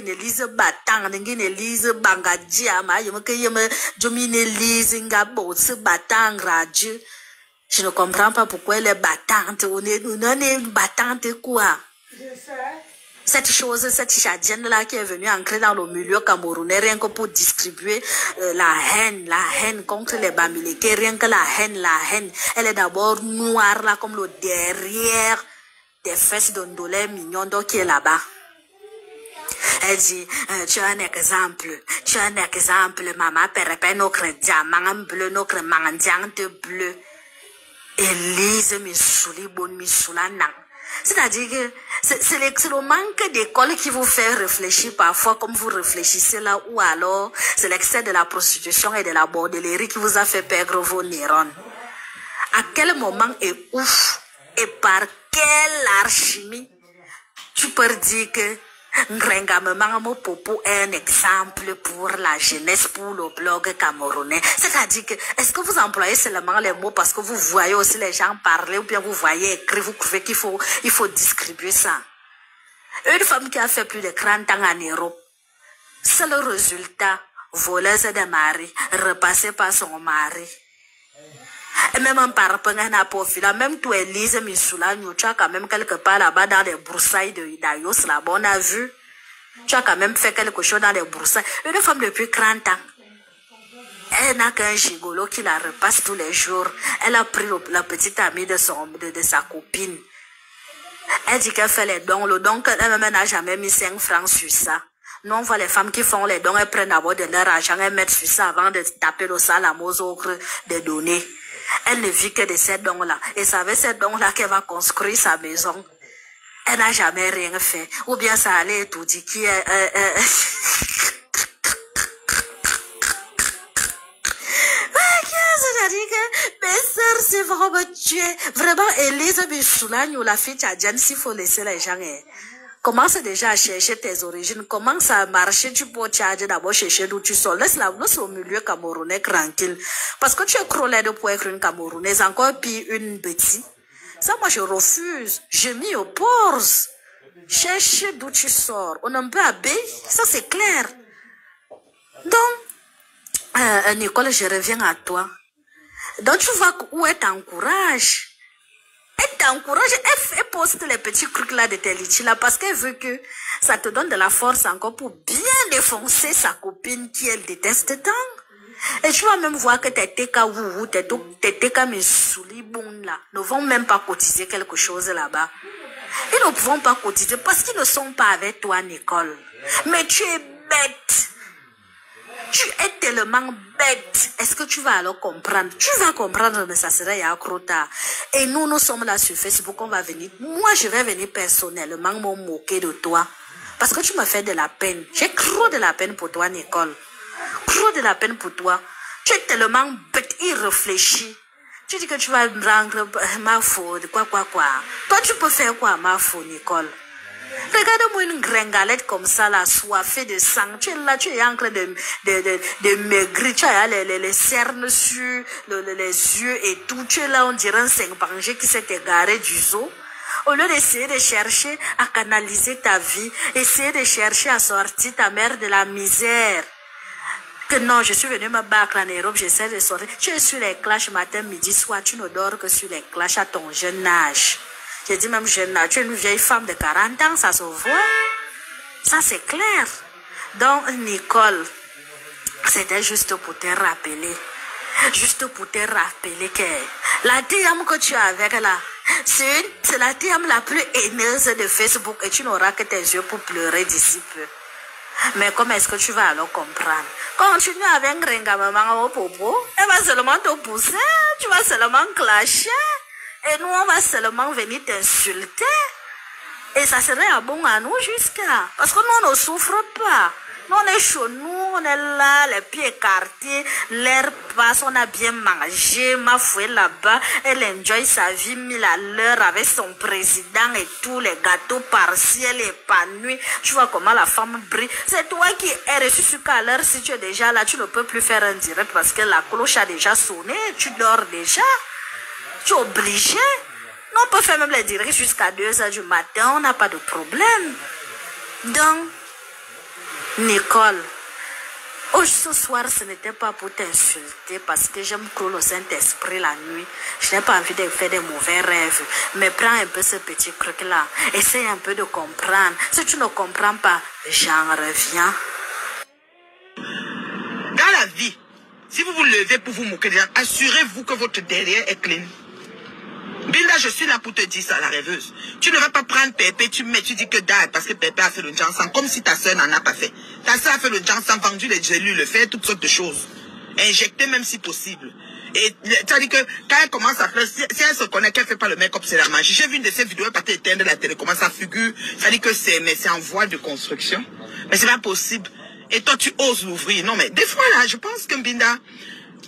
Elise Batang, Elise Bangadjia, Elise Ngabotse Batang Raju. Je ne comprends pas pourquoi elle est battante. On est battante quoi? Cette chadienne-là qui est venue ancrer dans le milieu camerounais, rien que pour distribuer la haine contre les bamileke, rien que la haine. Elle est d'abord noire, là, comme le derrière des fesses d'Ondole Mignondo qui est là-bas. Elle dit, tu as un exemple, maman, père, notre diamant bleu, notre mandiante bleu. Élise Missouli, bonne Missoulana. C'est-à-dire que c'est le manque d'école qui vous fait réfléchir parfois comme vous réfléchissez là, ou alors c'est l'excès de la prostitution et de la bordellerie qui vous a fait perdre vos neurones. À quel moment et où et par quelle alchimie tu peux dire que Ngrenga Maman Popo est un exemple pour la jeunesse, pour le blog camerounais? C'est-à-dire que, est-ce que vous employez seulement les mots parce que vous voyez aussi les gens parler ou bien vous voyez écrire, vous trouvez qu'il faut distribuer ça? Une femme qui a fait plus de 30 ans en Europe, c'est le résultat, voleuse de mari, repassée par son mari. Et même en parapluie, n'a pas même toi, Elise Missoulagno, tu as quand même quelque part là-bas dans les broussailles d'Ayos, là-bas, on a vu. Tu as quand même fait quelque chose dans les broussailles. Une femme depuis 30 ans. Elle n'a qu'un gigolo qui la repasse tous les jours. Elle a pris la petite amie de sa copine. Elle dit qu'elle fait les dons. Le don qu'elle-même n'a jamais mis 5 francs sur ça. Nous, on voit les femmes qui font les dons, elles prennent d'abord de leur argent, elles mettent sur ça avant de taper le salam aux autres de donner. Elle ne vit que de ces dons-là. Et c'est avec ces dons-là qu'elle va construire sa maison. Elle n'a jamais rien fait. Ou bien ça allait tout dit qui est... Mes sœurs, c'est vraiment tué. Vraiment, Elise Bichoulagno, la fille tchadienne, s'il faut laisser les gens. Commence déjà à chercher tes origines. Commence à marcher. Tu peux tchadien d'abord chercher d'où tu sors. Laisse au milieu camerounais tranquille. Parce que tu es crôlé de pour être une camerounaise. Encore pire, une bêtise. Ça, moi, je refuse. Je m'y oppose. Cherche d'où tu sors. On n'a pas abeille. Ça, c'est clair. Donc, Nicole, je reviens à toi. Donc, tu vois où elle t'encourage. Elle t'encourage. Elle poste les petits trucs là de tes litchis là parce qu'elle veut que ça te donne de la force encore pour bien défoncer sa copine qui elle déteste tant. Et tu vas même voir que tes TK Wouhou, tes TK Missouli bon là, ne vont même pas cotiser quelque chose là-bas. Ils ne pourront pas cotiser parce qu'ils ne sont pas avec toi, Nicole. Mais tu es bête. Tu es tellement bête. Est-ce que tu vas alors comprendre? Tu vas comprendre, mais ça serait trop tard. Et nous sommes là sur Facebook, on va venir. Moi, je vais venir personnellement me moquer de toi. Parce que tu me fais de la peine. J'ai trop de la peine pour toi, Nicole. Trop de la peine pour toi. Tu es tellement bête, irréfléchi. Tu dis que tu vas me rendre ma faute, quoi. Toi, tu peux faire quoi, ma faute, Nicole? Regarde-moi une gringalette comme ça, là, soifée de sang. Tu es là, tu es en train de maigrir. Tu as les cernes sur les yeux et tout. Tu es là, on dirait un chimpanzé qui s'est égaré du zoo. Au lieu d'essayer de chercher à canaliser ta vie, essayer de chercher à sortir ta mère de la misère. Que non, je suis venue me battre en Europe, j'essaie de sortir. Tu es sur les clashs matin, midi, soir. Tu ne dors que sur les clashs à ton jeune âge. J'ai dit même jeune âge, tu es une vieille femme de 40 ans, ça se voit. Ça, c'est clair. Donc, Nicole, c'était juste pour te rappeler. Juste pour te rappeler que la DM que tu as avec là, c'est la DM la plus haineuse de Facebook et tu n'auras que tes yeux pour pleurer d'ici peu. Mais comment est-ce que tu vas alors comprendre? Continue avec Gringa maman au popo, elle va seulement te pousser, tu vas seulement clasher. Et nous, on va seulement venir t'insulter. Et ça serait à bon à nous jusqu'à. Parce que nous, on ne souffre pas. Nous, on est chez nous, on est là, les pieds écartés, l'air passe, on a bien mangé, ma fouée là-bas, elle enjoy sa vie, mille à l'heure avec son président et tous les gâteaux partiels épanouis. Tu vois comment la femme brille. C'est toi qui es reçu sur qu'à l'heure, si tu es déjà là, tu ne peux plus faire un direct parce que la cloche a déjà sonné, tu dors déjà. Tu es obligé. Non, on peut faire même les directs jusqu'à 2h du matin, on n'a pas de problème. Donc, Nicole, ce soir, ce n'était pas pour t'insulter parce que j'aime trop le Saint-Esprit la nuit. Je n'ai pas envie de faire des mauvais rêves. Mais prends un peu ce petit truc-là. Essaye un peu de comprendre. Si tu ne comprends pas, j'en reviens. Dans la vie, si vous vous levez pour vous moquer des gens, assurez-vous que votre derrière est clean. Binda, je suis là pour te dire ça, la rêveuse. Tu ne vas pas prendre Pépé, tu dis que date parce que Pépé a fait le jansan, comme si ta soeur n'en a pas fait. Ta soeur a fait le jansan, vendu les gélules, fait toutes sortes de choses. Injecté même si possible. Et tu as dit que quand elle commence à faire, si elle se connaît qu'elle ne fait pas le make-up, c'est la magie. J'ai vu une de ces vidéos, elle partait éteindre la télé, comment ça figure. Ça dit que c'est en voie de construction. Mais c'est pas possible. Et toi, tu oses l'ouvrir. Non, mais des fois là, je pense que Binda,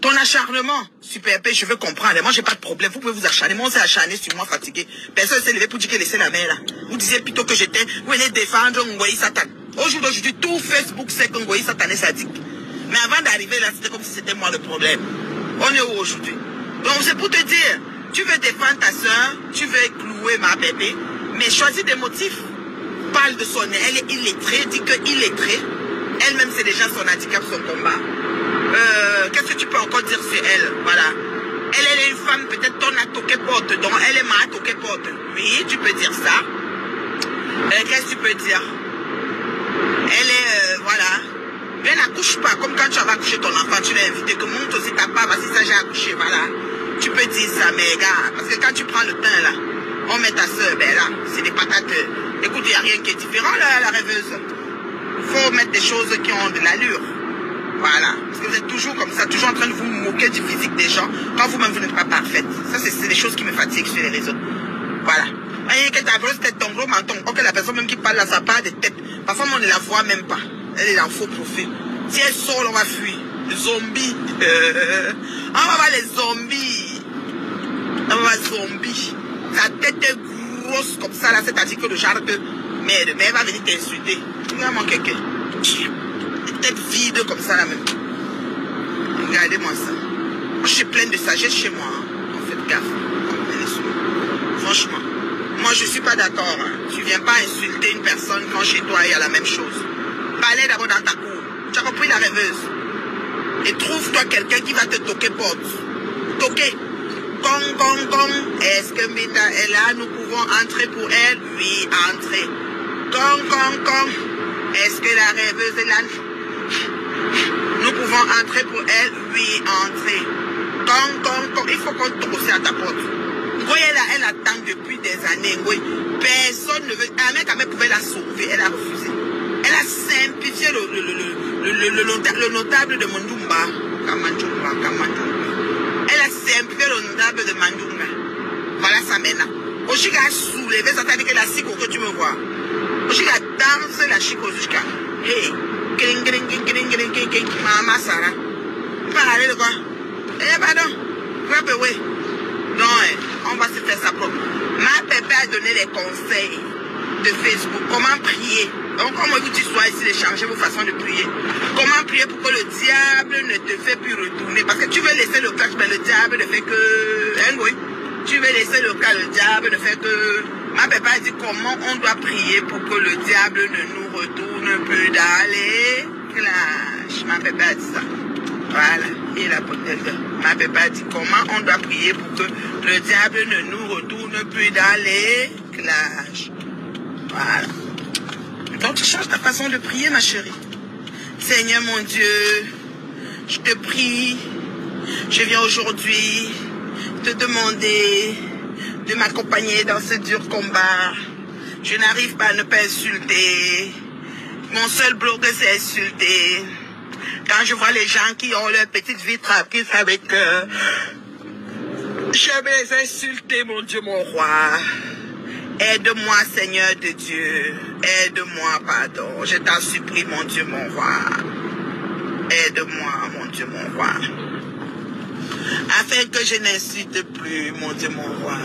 ton acharnement, super épais, je veux comprendre. Moi, j'ai pas de problème. Vous pouvez vous acharner. Moi, on s'est acharné sur moi, fatigué. Personne s'est levé pour dire que laissez la mer là. Vous disiez plutôt que j'étais, vous venez défendre Ngoï Satan. Aujourd'hui, tout Facebook sait que Ngoï Satan est sadique. Mais avant d'arriver là, c'était comme si c'était moi le problème. On est où aujourd'hui? Donc, c'est pour te dire, tu veux défendre ta soeur, tu veux clouer ma bébé, mais choisis des motifs. Parle de son, elle est illettrée, dit que illettrée. Elle-même, c'est déjà son handicap, son combat. Qu'est-ce que tu peux encore dire sur elle? Voilà. Elle est une femme, peut-être on a toqué porte, donc elle est mal toqué porte. Oui, tu peux dire ça. Qu'est-ce que tu peux dire? Elle est, voilà. Elle n'accouche pas, comme quand tu vas accoucher ton enfant, tu l'as invité, que monte aussi ta part, vas-y, ça j'ai accouché, voilà. Tu peux dire ça, mais gars, parce que quand tu prends le teint là, on met ta soeur, ben là, c'est des patates. Écoute, il n'y a rien qui est différent là, la rêveuse. Il faut mettre des choses qui ont de l'allure. Voilà. Parce que vous êtes toujours comme ça, toujours en train de vous moquer du physique des gens, quand vous-même vous n'êtes pas parfaite. Ça, c'est des choses qui me fatiguent sur les réseaux. Voilà. Et que ta grosse tête, ton gros menton, ok, la personne même qui parle là, ça part de tête. Parfois, on ne la voit même pas. Elle est en faux profil. Si elle sort, on va fuir. Les zombies. On va voir les zombies. On va voir les zombies. Sa tête est grosse comme ça, là, c'est-à-dire que le genre de merde, mais elle va venir t'insulter. Vraiment quelqu'un. Une tête vide comme ça, là même. Regardez-moi ça. Moi, je suis pleine de sagesse chez moi. Hein. Faites gaffe. Franchement. Moi, je ne suis pas d'accord. Hein. Tu ne viens pas insulter une personne quand chez toi, il y a la même chose. Parlez d'abord dans ta cour. Tu as compris la rêveuse. Et trouve-toi quelqu'un qui va te toquer porte. Toquer. Gong, gong, gong. Est-ce que Mita est là? Nous pouvons entrer pour elle? Oui, entrer. Gong, gong, gong. Est-ce que la rêveuse est là? Nous pouvons entrer pour elle? Oui, entrer. Gong, gong, gong. Il faut qu'on toque aussi à ta porte. Ngoy, elle attend depuis des années. Ngoy. Personne ne veut. Un mec, pouvait la sauver. Elle a refusé. Elle a simplifié le notable de Mandumba. Elle a simplifié le notable de Mandumba. Voilà ça maintenant. Oshika a soulevé, ça t'a dit que la chico que tu me vois. Oshika danse la chico jusqu'à. Hey, kring, kring, kring, kring, kring, kring, kring, Mama Sarah. Parlez de quoi? Eh, pardon. Grab away. Non, on va se faire ça propre. Ma pépé a donné des conseils de Facebook. Comment prier? Donc, comment vous tu sois ici de changer vos façons de prier? Comment prier pour que le diable ne te fait plus retourner? Parce que tu veux laisser le cash, mais le diable ne fait que. Hein, oui? Tu veux laisser le cas, le diable ne fait que. Ma pépé a dit comment on doit prier pour que le diable ne nous retourne plus d'aller. Clash. Ma pépé a dit ça. Voilà. Et la peut-être. Ma pépé a dit comment on doit prier pour que le diable ne nous retourne plus d'aller. Clash. Voilà. Donc tu changes ta façon de prier, ma chérie. Seigneur mon Dieu, je te prie, je viens aujourd'hui te demander de m'accompagner dans ce dur combat. Je n'arrive pas à ne pas insulter. Mon seul bloc, c'est insulter. Quand je vois les gens qui ont leur petite vie tranquille avec eux, je vais les insulter, mon Dieu, mon roi. Aide-moi, Seigneur de Dieu. Aide-moi, pardon. Je t'en supplie, mon Dieu, mon roi. Aide-moi, mon Dieu, mon roi. Afin que je n'insulte plus, mon Dieu, mon roi.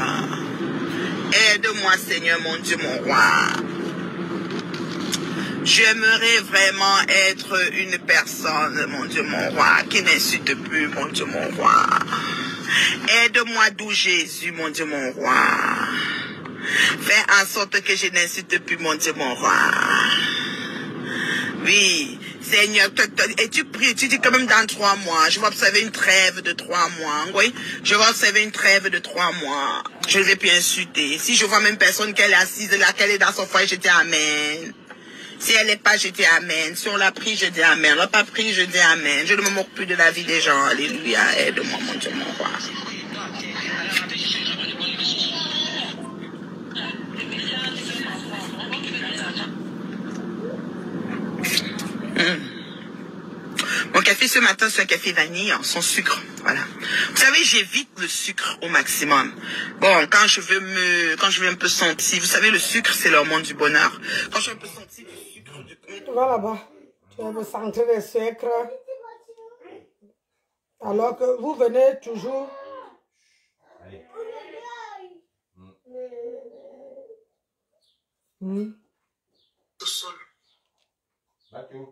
Aide-moi, Seigneur, mon Dieu, mon roi. J'aimerais vraiment être une personne, mon Dieu, mon roi, qui n'insulte plus, mon Dieu, mon roi. Aide-moi, d'où Jésus, mon Dieu, mon roi. Fais en sorte que je n'insulte plus, mon Dieu, mon roi. Oui, Seigneur, et tu pries, tu dis quand même dans 3 mois, je vais observer une trêve de 3 mois. Oui, je vais observer une trêve de 3 mois. Je ne vais plus insulter. Si je vois même personne qu'elle est assise là, qu'elle est dans son foyer, je dis Amen. Si elle n'est pas, je dis Amen. Si on l'a pris, je dis Amen. On l'a pas pris, je dis Amen. Je ne me moque plus de la vie des gens. Alléluia. Aide-moi, mon Dieu, mon roi. Mon café ce matin, c'est un café vanille, sans sucre. Voilà. Vous savez, j'évite le sucre au maximum. Bon, quand je veux un peu sentir, vous savez, le sucre, c'est l'hormone du bonheur. Quand je veux un peu sentir le sucre, tu vas là-bas, tu vas sentir le sucre. Alors que vous venez toujours. Tout seul. Mathieu,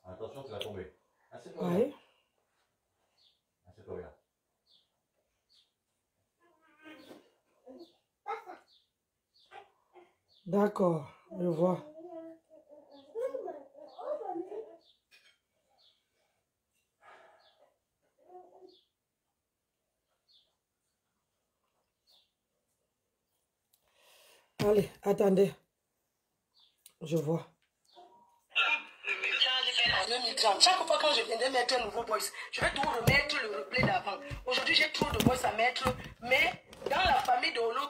attention, tu vas tomber. Oui. Assieds-toi bien. D'accord, je vois. Allez, attendez. Je vois. 2030. Chaque fois quand je viendrai mettre un nouveau voice, je vais tout remettre le replay d'avant. Aujourd'hui, j'ai trop de voice à mettre, mais dans la famille de Olo,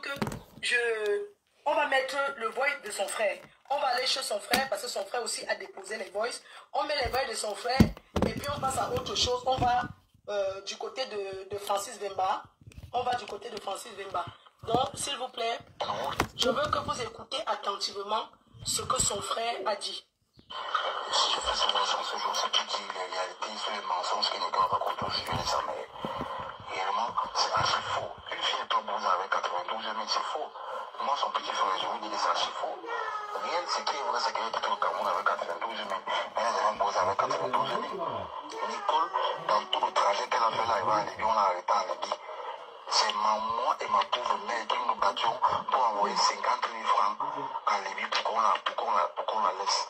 on va mettre le voice de son frère. On va aller chez son frère parce que son frère aussi a déposé les voices. On met les voices de son frère et puis on passe à autre chose. On va du côté de Francis Vemba. On va du côté de Francis Vemba. Donc, s'il vous plaît, je veux que vous écoutez attentivement ce que son frère a dit. Si je fais ce mensonge ce jour, c'est qui dit les réalités sur les mensonges qui ne doivent pas raconter au sujet de sa mère. Réellement, c'est archi faux. Une fille est pas bonne avec 92 000, c'est faux. Moi, son petit frère, je vous dis que c'est archi faux. Rien de ce qui est vrai, c'est qu'elle était au Cameroun avec 92 000, mais elle est même bonne avec 92 000. Nicole, dans tout le trajet qu'elle a fait là, en Libye, on l'a arrêté en Libye. C'est moi et ma pauvre mère qui nous battions pour envoyer 50 000 francs en Libye pour qu'on la laisse.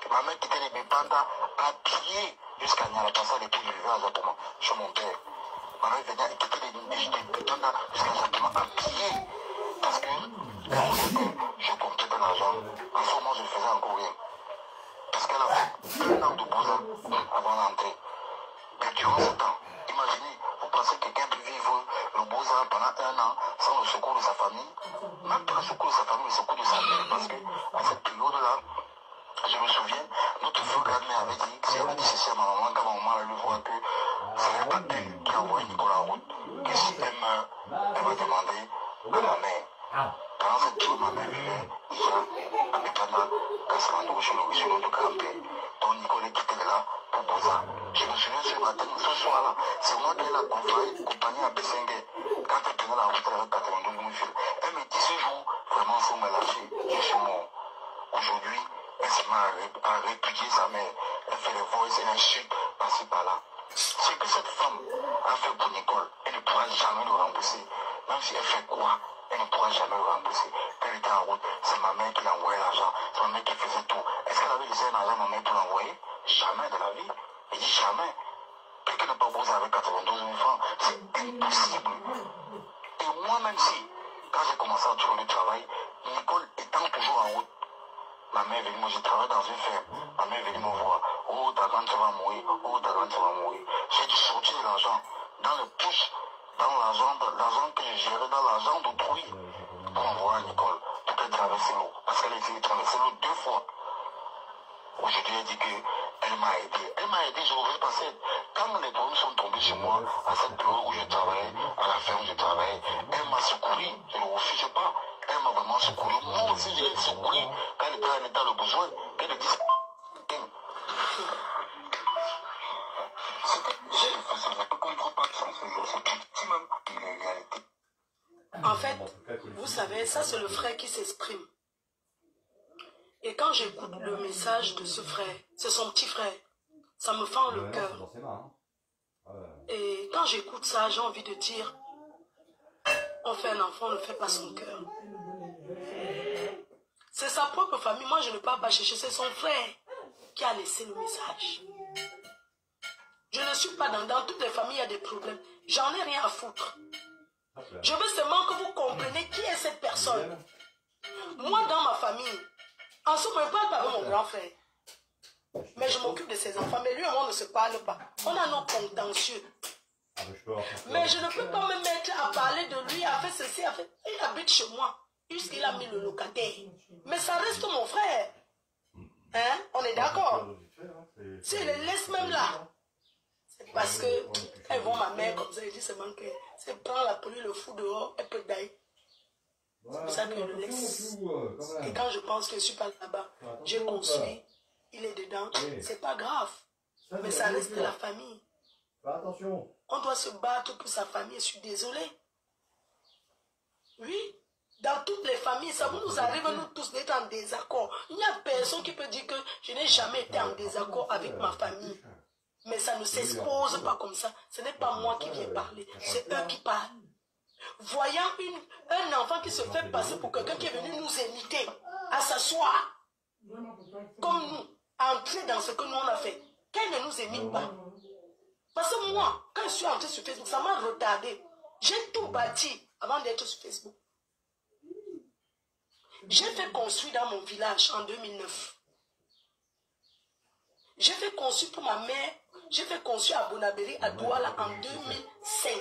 Ma mère quittait les Bépanda à pied jusqu'à Nyalapassa, les pays vivait à Zapoma, chez mon père. Ma mère venait quitter les Bépanda jusqu'à Zapoma à pied. Parce que je comptais de l'argent. En ce moment, je faisais encore rien. Parce qu'elle a fait 1 an de Bouza avant d'entrer. Mais durant ce temps, imaginez, vous pensez que quelqu'un peut vivre le Bouza pendant 1 an sans le secours de sa famille? Même pas le secours de sa famille, le secours de sa mère. Parce que à cette période-là, je me souviens, notre feu grand-mère avait dit, si elle avait dit ceci à ma maman, quand ma maman allait le voir que ce n'est pas elle qui a envoyé Nicolas en route, que si elle meurt, elle va demander à ma mère. Pendant cette tour, ma mère vivait déjà à Bépanda, Kasserando, chez notre grand-père. Donc Nicolas quittait là pour Boza. Je me souviens ce matin, ce soir-là, c'est moi qui ai accompagné à Bessengue. Quand elle prenait la route, elle avait 92 000 fils. Elle me dit ce jour, vraiment, il faut me lâcher, je suis mort. Aujourd'hui, elle se met à répudier sa mère. Elle fait les voices, elle insulte par-ci par-là. Ce que cette femme a fait pour Nicole, elle ne pourra jamais le rembourser. Même si elle fait quoi, elle ne pourra jamais le rembourser. Quand elle était en route, c'est ma mère qui l'envoyait l'argent. C'est ma mère qui faisait tout. Est-ce qu'elle avait laissé un argent à ma mère pour l'envoyer? Jamais de la vie. Elle dit jamais. Quelqu'un n'a pas posé avec 92 000 francs. C'est impossible. Et moi-même si, quand j'ai commencé à trouver le travail, Nicole étant toujours en route, ma mère est venue, moi je travaille dans une ferme. Ma mère est venue me voir. Oh, ta grande va mourir. Oh, ta grande va mourir. J'ai dû sortir de l'argent dans le pouce, dans l'argent que je gérais, dans l'argent d'autrui, pour envoyer à Nicole, pour qu'elle traverse l'eau. Parce qu'elle a essayé de traverser l'eau 2 fois. Aujourd'hui, elle dit qu'elle m'a aidé. Elle m'a aidé, je regrette parce que quand les problèmes sont tombés sur moi, à cette période où je travaillais, à la ferme où je travaillais, elle m'a secouru. Je ne le refuse pas. Elle m'a vraiment secouru. Moi aussi, je l'ai secouru quand elle était en état de besoin. Qu'elle dise. En fait, vous savez, ça c'est le frère qui s'exprime. Et quand j'écoute le message de ce frère, c'est son petit frère, ça me fend le cœur. Et quand j'écoute ça, j'ai envie de dire, on fait un enfant, on ne fait pas son cœur. C'est sa propre famille, moi je ne pars pas chercher, c'est son frère qui a laissé le message. Je ne suis pas dans toutes les familles, il y a des problèmes. J'en ai rien à foutre. Je veux seulement que vous compreniez qui est cette personne. Moi, dans ma famille, en ce moment, je ne parle pas avec mon grand frère. Mais je m'occupe de ses enfants. Mais lui et moi, on ne se parle pas. On a nos contentieux. Mais je ne peux pas me mettre à parler de lui, à faire ceci, à faire... Il habite chez moi, puisqu'il a mis le locataire. Mais ça reste mon frère. Hein? On est d'accord? S'il le laisse même là, c'est parce que elles vont ma mère comme ça, elle dit seulement que si elle prend la police, le fou dehors, elle peut d'ailleurs. C'est pour ça que je le laisse. Et quand je pense que je suis pas là-bas, j'ai construit, il est dedans, c'est pas grave. Mais ça reste de la famille. Attention. On doit se battre pour sa famille, je suis désolée. Oui, dans toutes les familles, ça nous arrive nous tous d'être en désaccord. Il n'y a personne qui peut dire que je n'ai jamais été en désaccord avec ma famille. Mais ça ne s'expose pas comme ça. Ce n'est pas moi qui viens parler, c'est eux qui parlent. Voyant un enfant qui se fait passer pour quelqu'un qui est venu nous imiter, à s'asseoir, comme nous, entrer dans ce que nous on a fait, qu'elle ne nous imite pas. Parce que moi, quand je suis entrée sur Facebook, ça m'a retardé. J'ai tout bâti avant d'être sur Facebook. J'ai fait construire dans mon village en 2009. J'ai fait construire pour ma mère. J'ai fait construire à Bonabéry, à Douala en 2005.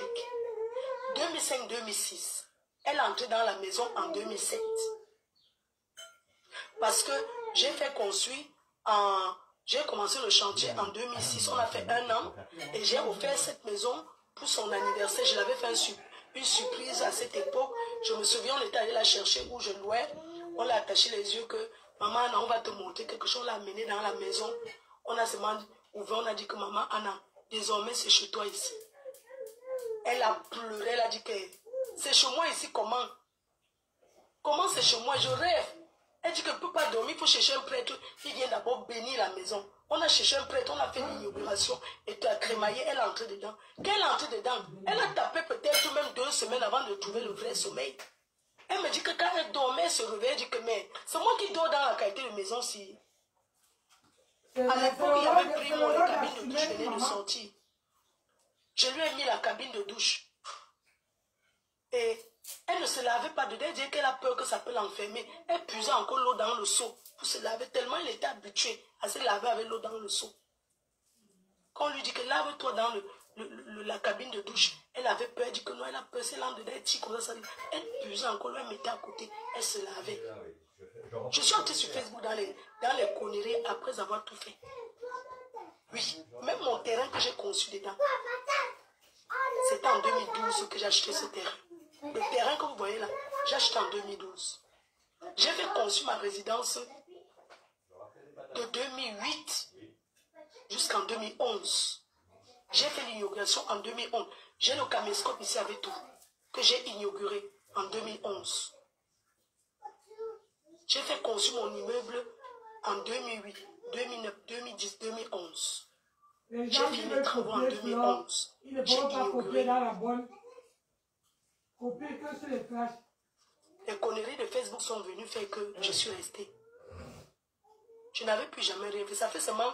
2005-2006. Elle est entrée dans la maison en 2007. Parce que j'ai fait construire en... J'ai commencé le chantier en 2006. On a fait 1 an. Et j'ai offert cette maison pour son anniversaire. Je l'avais fait une surprise à cette époque. Je me souviens, on était allé la chercher où je louais. On l'a attaché les yeux que maman Anna, on va te montrer quelque chose. On l'a amené dans la maison. On a seulement ouvert. On a dit que maman Anna, désormais c'est chez toi ici. Elle a pleuré. Elle a dit que c'est chez moi ici comment? Comment c'est chez moi? Je rêve. Elle dit qu'elle ne peut pas dormir. Il faut chercher un prêtre. Il vient d'abord bénir la maison. On a cherché un prêtre. On a fait l'inauguration. Et tu as crémaillé. Elle est entrée dedans. Quand elle est entrée dedans, elle a tapé peut-être même 2 semaines avant de trouver le vrai sommeil. Elle me dit que quand elle dormait, elle se réveillait. Elle dit que mais c'est moi qui dors dans la qualité de maison si. À l'époque, il avait pris mon cabine de douche. Venait de sortir. Je lui ai mis la cabine de douche. Et elle ne se lavait pas dedans. Elle dit qu'elle a peur que ça peut l'enfermer. Elle puisait encore l'eau dans le seau pour se laver. Tellement il était habitué à se laver avec l'eau dans le seau. Quand on lui dit que lave-toi dans la cabine de douche, elle avait peur. Elle dit que non, elle a peur. C'est là dedans. Elle tire comme ça. Elle puisait encore l'eau. Elle mettait à côté. Elle se lavait. Je suis entrée sur Facebook dans les conneries après avoir tout fait. Oui, même mon terrain que j'ai conçu dedans. C'était en 2012 que j'ai acheté ce terrain. Le terrain que vous voyez là, j'ai acheté en 2012. J'ai fait conçu ma résidence de 2008 jusqu'en 2011. J'ai fait l'inauguration en 2011. J'ai le caméscope ici avec tout, que j'ai inauguré en 2011. J'ai fait conçu mon immeuble en 2008, 2009, 2010, 2011. J'ai fini mes travaux en 2011. J'ai inauguré. Les conneries de Facebook sont venues faire que je suis restée. Je n'avais plus jamais rien fait. Ça fait seulement,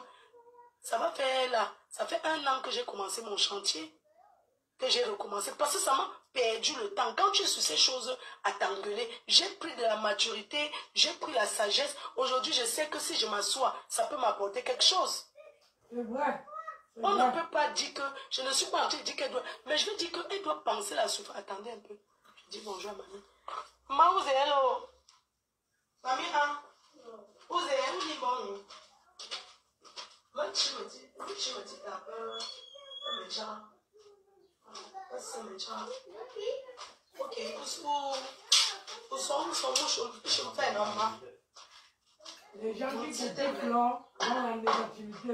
ça fait 1 an que j'ai commencé mon chantier, que j'ai recommencé. Parce que ça m'a perdu le temps. Quand tu es sur ces choses à t'engueuler, j'ai pris de la maturité, j'ai pris la sagesse. Aujourd'hui, je sais que si je m'assois, ça peut m'apporter quelque chose. C'est vrai. On ne peut pas dire que, je ne suis pas en train de dire qu'elle doit, mais je veux dire qu'elle doit penser la souffrance. Attendez un peu. Je dis bonjour à mamie. Maman, vous êtes là? Mamie, hein? Vous êtes là? Vous dites bon. Moi, tu me dis, t'as peur. Me dit, ok, où sont je me fais normal. Les gens qui coupent Flore dans la négativité.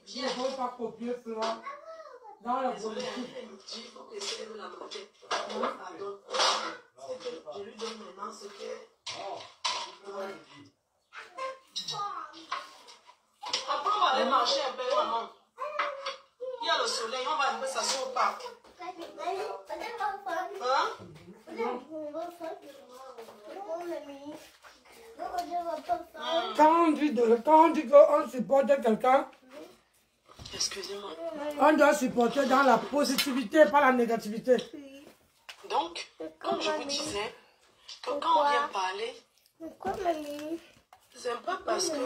Ils ne vont pas copier Flore dans la politique. Il faut que c'est la montée. Pardon. Je lui donne maintenant ce que... Après, on va aller marcher un peu, maman. Il y a le soleil, on va un peu s'asseoir au parc. Hein? Quand on dit qu'on supporte quelqu'un, excusez-moi. On doit supporter dans la positivité, pas la négativité. Donc, comme je vous disais, que quand on vient parler, c'est pas parce que...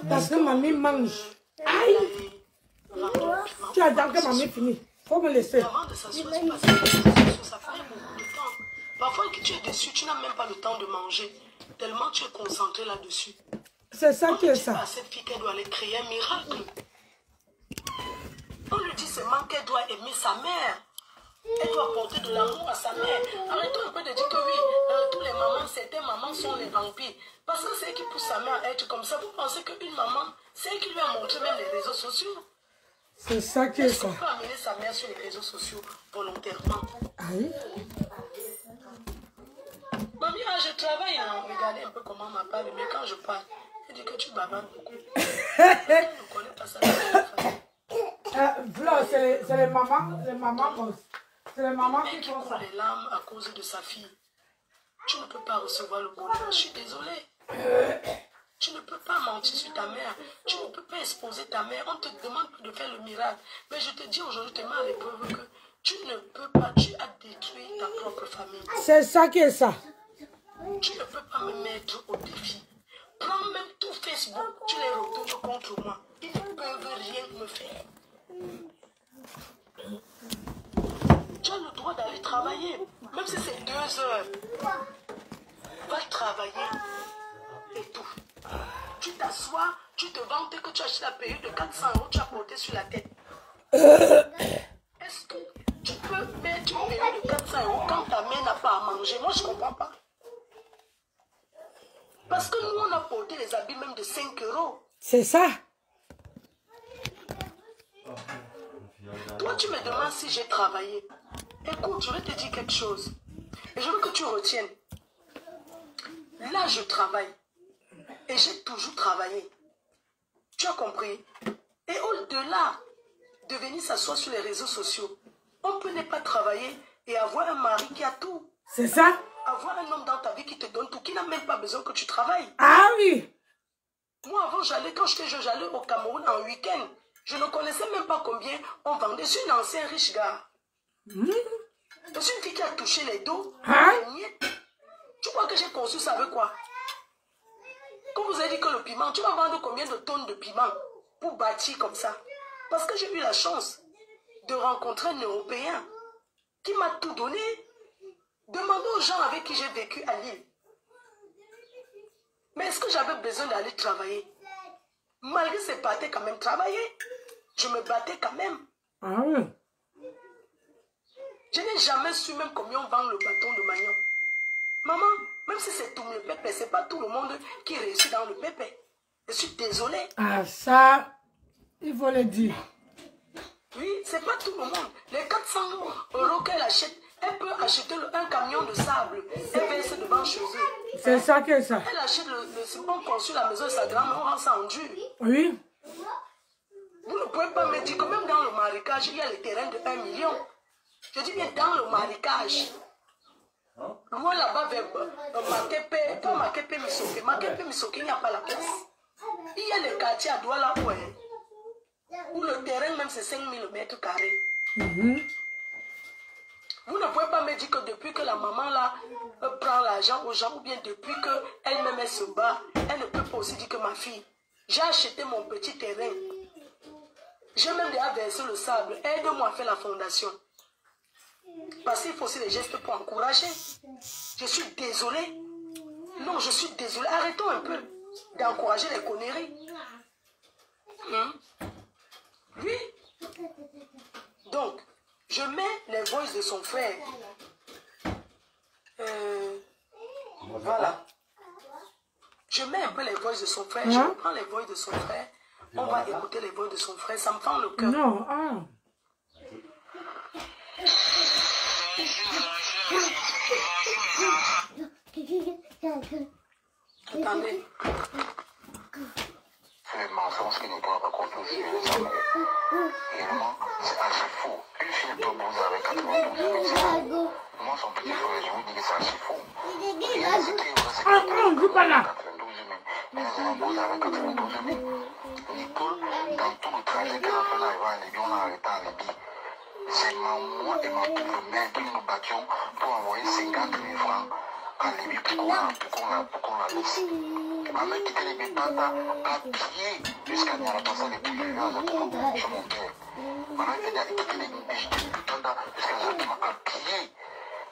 Parce que mamie mange. Aïe! Tu attends que mamie finisse. Faut me laisser. Avant de s'asseoir, ça fait beaucoup de temps. Parfois que tu es dessus, tu n'as même pas le temps de manger. Tellement tu es concentré là-dessus. C'est ça qui est ça. À cette fille qu'elle doit aller créer un miracle. On lui dit seulement qu'elle doit aimer sa mère. Elle doit apporter de l'amour à sa mère. Arrête-toi un peu de dire que oui, tous les mamans, certaines mamans sont les vampires. Parce que c'est elle qui pousse sa mère à être comme ça. Vous pensez qu'une maman, c'est elle qui lui a montré même les réseaux sociaux. C'est ça qui est ça. Elle peut amener sa mère sur les réseaux sociaux volontairement. Aïe. Mamie, je travaille, hein. Regardez un peu comment on m'appelle, mais quand je parle, elle dit que tu bavardes beaucoup. Elle ne connaît pas ça. C'est les mamans, c'est les mamans qui font ça. Les larmes à cause de sa fille. Tu ne peux pas recevoir le bonheur. Je suis désolée. Tu ne peux pas mentir sur ta mère. Tu ne peux pas exposer ta mère. On te demande de faire le miracle. Mais je te dis aujourd'hui, tu es mal à l'épreuve que Tu ne peux pas, tu as détruit ta propre famille. C'est ça qui est ça. Tu ne peux pas me mettre au défi. Prends même tout Facebook, tu les retournes contre moi. Ils ne peuvent rien me faire. Tu as le droit d'aller travailler, même si c'est 2 heures. Va travailler et tout. Tu t'assois, tu te vantes que tu as acheté la période de 400 €, tu as porté sur la tête. Est-ce que tu peux mettre une période de 400 € quand ta mère n'a pas à manger? Moi, je ne comprends pas. Parce que nous, on a porté les habits même de 5 €. C'est ça. Toi, tu me demandes si j'ai travaillé. Écoute, je vais te dire quelque chose. Et je veux que tu retiennes. Là, je travaille. Et j'ai toujours travaillé. Tu as compris? Et au-delà de venir s'asseoir sur les réseaux sociaux, on peut ne pas travailler et avoir un mari qui a tout. C'est ça. Avoir un homme dans ta vie qui te donne tout, qui n'a même pas besoin que tu travailles. Ah oui. Moi, avant, quand j'étais jeune, j'allais au Cameroun en week-end. Je ne connaissais même pas combien on vendait. Je suis une ancienne riche gars. Je suis une fille qui a touché les dos. Les miettes. Tu crois que j'ai conçu ça avec quoi? Quand vous avez dit que le piment, tu vas vendre combien de tonnes de piment pour bâtir comme ça? Parce que j'ai eu la chance de rencontrer un Européen qui m'a tout donné. Demandez aux gens avec qui j'ai vécu à Lille. Mais est-ce que j'avais besoin d'aller travailler? Malgré ces parties, quand même travailler. Je me battais quand même. Ah oui. Je n'ai jamais su même combien on vend le bâton de manioc. Maman, même si c'est tout le pépé, c'est pas tout le monde qui réussit dans le pépé. Je suis désolée. Ah ça, il faut le dire. Oui, c'est pas tout le monde. Les 400 € qu'elle achète, elle peut acheter un camion de sable. Elle verse devant chez eux. C'est ça que ça. Elle achète le ciment, on construit la maison de sa grand-mère, on rend ça en dur. Oui. Vous ne pouvez pas me dire que même dans le marécage, il y a les terrains de 1 million. Je dis bien dans le marécage. Loin là-bas vers Makepe, pas Makepe Misoké. Makepe Misoké, il n'y a pas la place. Il y a les quartiers à Douala où le terrain même c'est 5000 mètres carrés. Vous ne pouvez pas me dire que depuis que la maman là prend l'argent aux gens ou bien depuis qu'elle-même elle se bat, elle ne peut pas aussi dire que ma fille, j'ai acheté mon petit terrain. J'ai même déjà versé le sable. Aide-moi à faire la fondation. Parce qu'il faut aussi des gestes pour encourager. Je suis désolée. Non, je suis désolée. Arrêtons un peu d'encourager les conneries. Oui. Donc, je mets les voices de son frère. Voilà. Je mets un peu les voices de son frère. Je reprends les voices de son frère. On va écouter les voix de son frère. Ça me fend le cœur. Non, Attendez. C'est les mensonges qui ne doivent pas contribuer les hommes. Réellement, c'est archi faux. Une fille de Toulouse avec 92 000 €. Moi, son petit frère, je vous dis que c'est archi faux. Rien n'est écrit, c'est 92 000. Mais elle est Toulouse avec 92 000. Nicole, dans tout le trajet qu'elle a fait là, elle va en Libye, on l'a arrêté en Libye. C'est moi et ma pauvre mère qui nous battions pour envoyer 50 000 francs en Libye pour qu'on la laisse. Ma mère quittait les Bépata à pied jusqu'à Niarapassa, les plus vieux chez mon père. Ma mère venait quitter les Bépata jusqu'à Niarapassa à pied.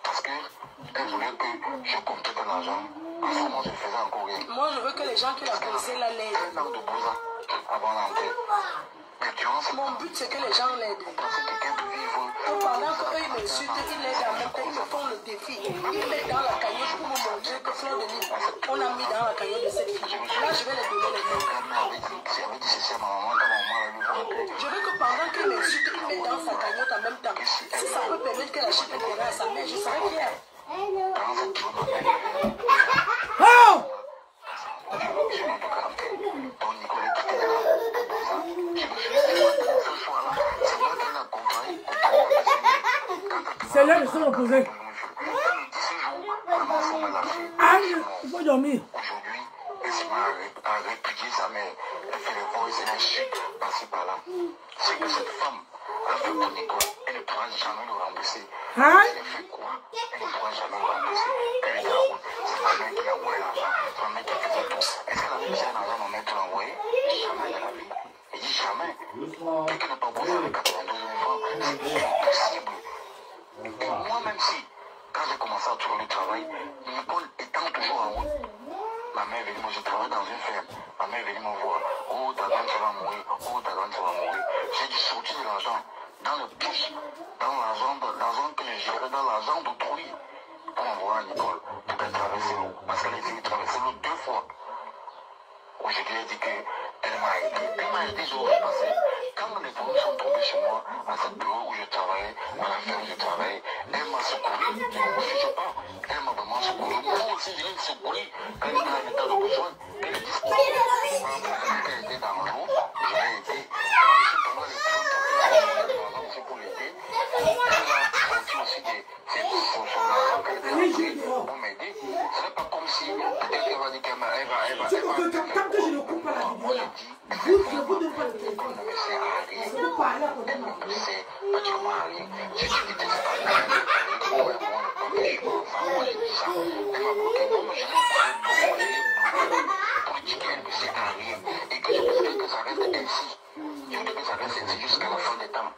Parce qu'elle voulait que je comptais de l'argent. En ce moment, je faisais encore rien. Moi, je veux que les gens qui la connaissaient la l'aident. Un an de Bouza avant l'entrée. Mais durant ce Mon but, c'est que les gens l'aident. Pendant qu'eux, ils m'insultent, ils l'aident en même temps, ils me font le défi. Ils mettent dans la cagnotte pour me montrer que Fleur de Lille, on a mis dans la cagnotte de cette fille. Là, je vais les donner les mains. Je veux que pendant qu'ils m'insultent, ils mettent dans sa cagnotte en même temps. Si ça peut permettre qu'elle achète un terrain à sa mère, je serai fière. Oh! C'est là que je suis opposé. Ah, il faut dormir. Aujourd'hui, elle se met à répudier sa mère. Elle fait les voix et elle chute par-ci par-là. C'est que cette femme, Elle a fait pour Nicole. Elle ne pourra jamais le rembourser. Hein? Elle a fait quoi? Elle ne pourra jamais le rembourser. Elle est en route. C'est ma mère qui a envoyé l'argent. C'est ma mère qui faisait tout. Est-ce qu'elle a mis un argent, ma mère qui l'a envoyé? Jamais de la vie. Elle dit jamais. Quelqu'un n'est pas posé avec 82 enfants. C'est impossible. Et moi-même si, quand j'ai commencé à tourner le travail, Nicole étant toujours en route, ma mère est venue, moi je travaille dans une ferme, ma mère est venue me voir, oh ta grande ça va mourir, oh ta grande ça va mourir. J'ai dû sortir de l'argent dans le pouce, dans l'argent que je gérais, dans l'argent d'autrui, pour envoyer à Nicole, pour qu'elle traverse l'eau, parce qu'elle a essayé de traverser l'eau 2 fois. Je lui ai dit qu'elle m'a aidé, j'aurais passé. Quand les polices sont tombés chez moi, à cette bureau où je travaillais, à la ferme où je travaillais, elle m'a secouru, je ne sais pas, elle m'a vraiment secouru. Moi aussi, je l'ai secouru quand elle était en état de besoin. Elle est disponible. Elle était dans l'eau, je l'ai aidé. Quand je suis tombé à l'école, aussi pour l'aider. Elle a sorti aussi son argent qu'elle était entrée pour m'aider. Ce n'est pas comme si peut-être qu'elle va dire qu'elle va. Tant que je ne coupe pas la vidéo là, vous ne pas le téléphone. Vous parlez à côté de moi. C'est pratiquement rien. Si tu dis que c'est pas rien, moi, je dis ça. Elle m'a bloqué. Moi, je l'ai bloqué pour dire qu'elle ne sait rien. Et que je préfère que ça reste ainsi. Je veux que ça reste ainsi jusqu'à la fin des temps.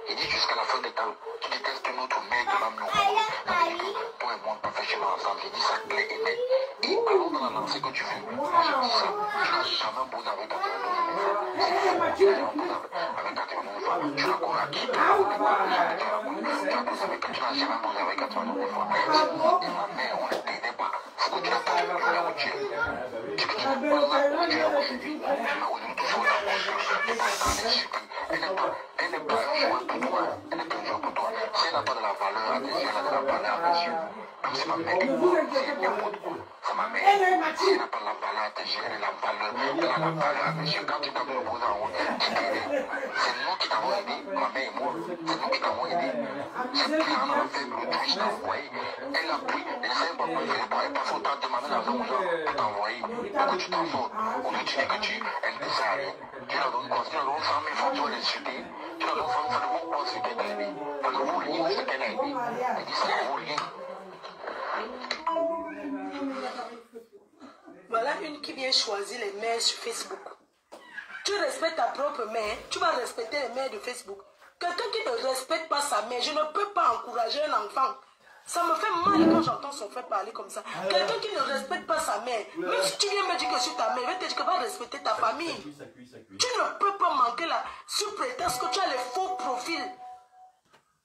Il dit jusqu'à la fin des temps, tu détestes notre mère de l'âme longue. Ça veut dire que toi et moi, on peut faire chemin ensemble. J'ai dit ça clair et net. Et allons dans la lancée que tu veux. Moi, je dis ça. Tu n'as jamais posé avec 92 enfants. C'est fou. Tu n'as jamais posé avec 92 enfants. Tu l'as connu à qui? Tu n'as jamais posé avec 92 enfants. C'est moi et ma mère, on ne t'aidait pas. C'est que tu n'as pas de la routière. C'est que tu n'as pas la routière aujourd'hui. Mais aujourd'hui, toujours la routière. Tu passes dans les circuits. Elle n'est pas un joueur pour toi. Elle n'est pas un joueur pour toi. Si elle n'a pas de la valeur à tes yeux, elle a de la valeur à mes yeux. Même si ma mère est morte, c'est n'importe quoi. C'est ma mère. Si elle n'a pas de la valeur à tes yeux, elle a la valeur. Elle a la valeur à mes yeux. Quand tu t'as vu le beau en haut, tu t'es aidé. C'est nous qui t'avons aidé, ma mère et moi. C'est nous qui t'avons aidé. C'est plus on a fait le twist d'envoyer. Elle a pris les 5 papas, elle passe au temps de demander l'argent aux gens pour t'envoyer. Pour que tu t'en sors. Aujourd'hui, tu dis que elle ne sert à rien. Tu la donnes quoi? Tu la donnes 100 000 francs, tu vas l'insulter. Tu la donnes 100 000 francs, ça ne vaut pas ce qu'elle a aidé. Ça ne vaut rien ce qu'elle a aidé. Elle dit ça ne vaut rien. Voilà une qui vient choisir les mères sur Facebook. Tu respectes ta propre mère, tu vas respecter les mères de Facebook. Quelqu'un qui ne respecte pas sa mère, je ne peux pas encourager un enfant. Ça me fait mal quand j'entends son frère parler comme ça. Quelqu'un qui ne respecte pas sa mère, même si tu viens me dire que je suis ta mère, je vais te dire que va respecter ta famille. Tu ne peux pas manquer là, sous prétexte que tu as les faux profils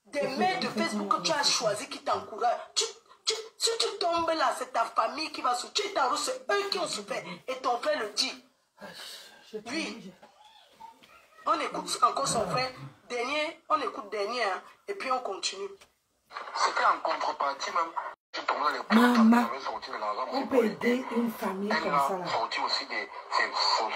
des mères de Facebook que tu as choisi qui t'encouragent. Si tu tombes là, c'est ta famille qui va souffrir. C'est eux qui ont souffert. Et ton frère le dit. Lui, on écoute encore son frère. On écoute dernier, hein, et puis on continue. C'était en contrepartie même. Maman, on peut aider une famille comme ça. Elle a sorti aussi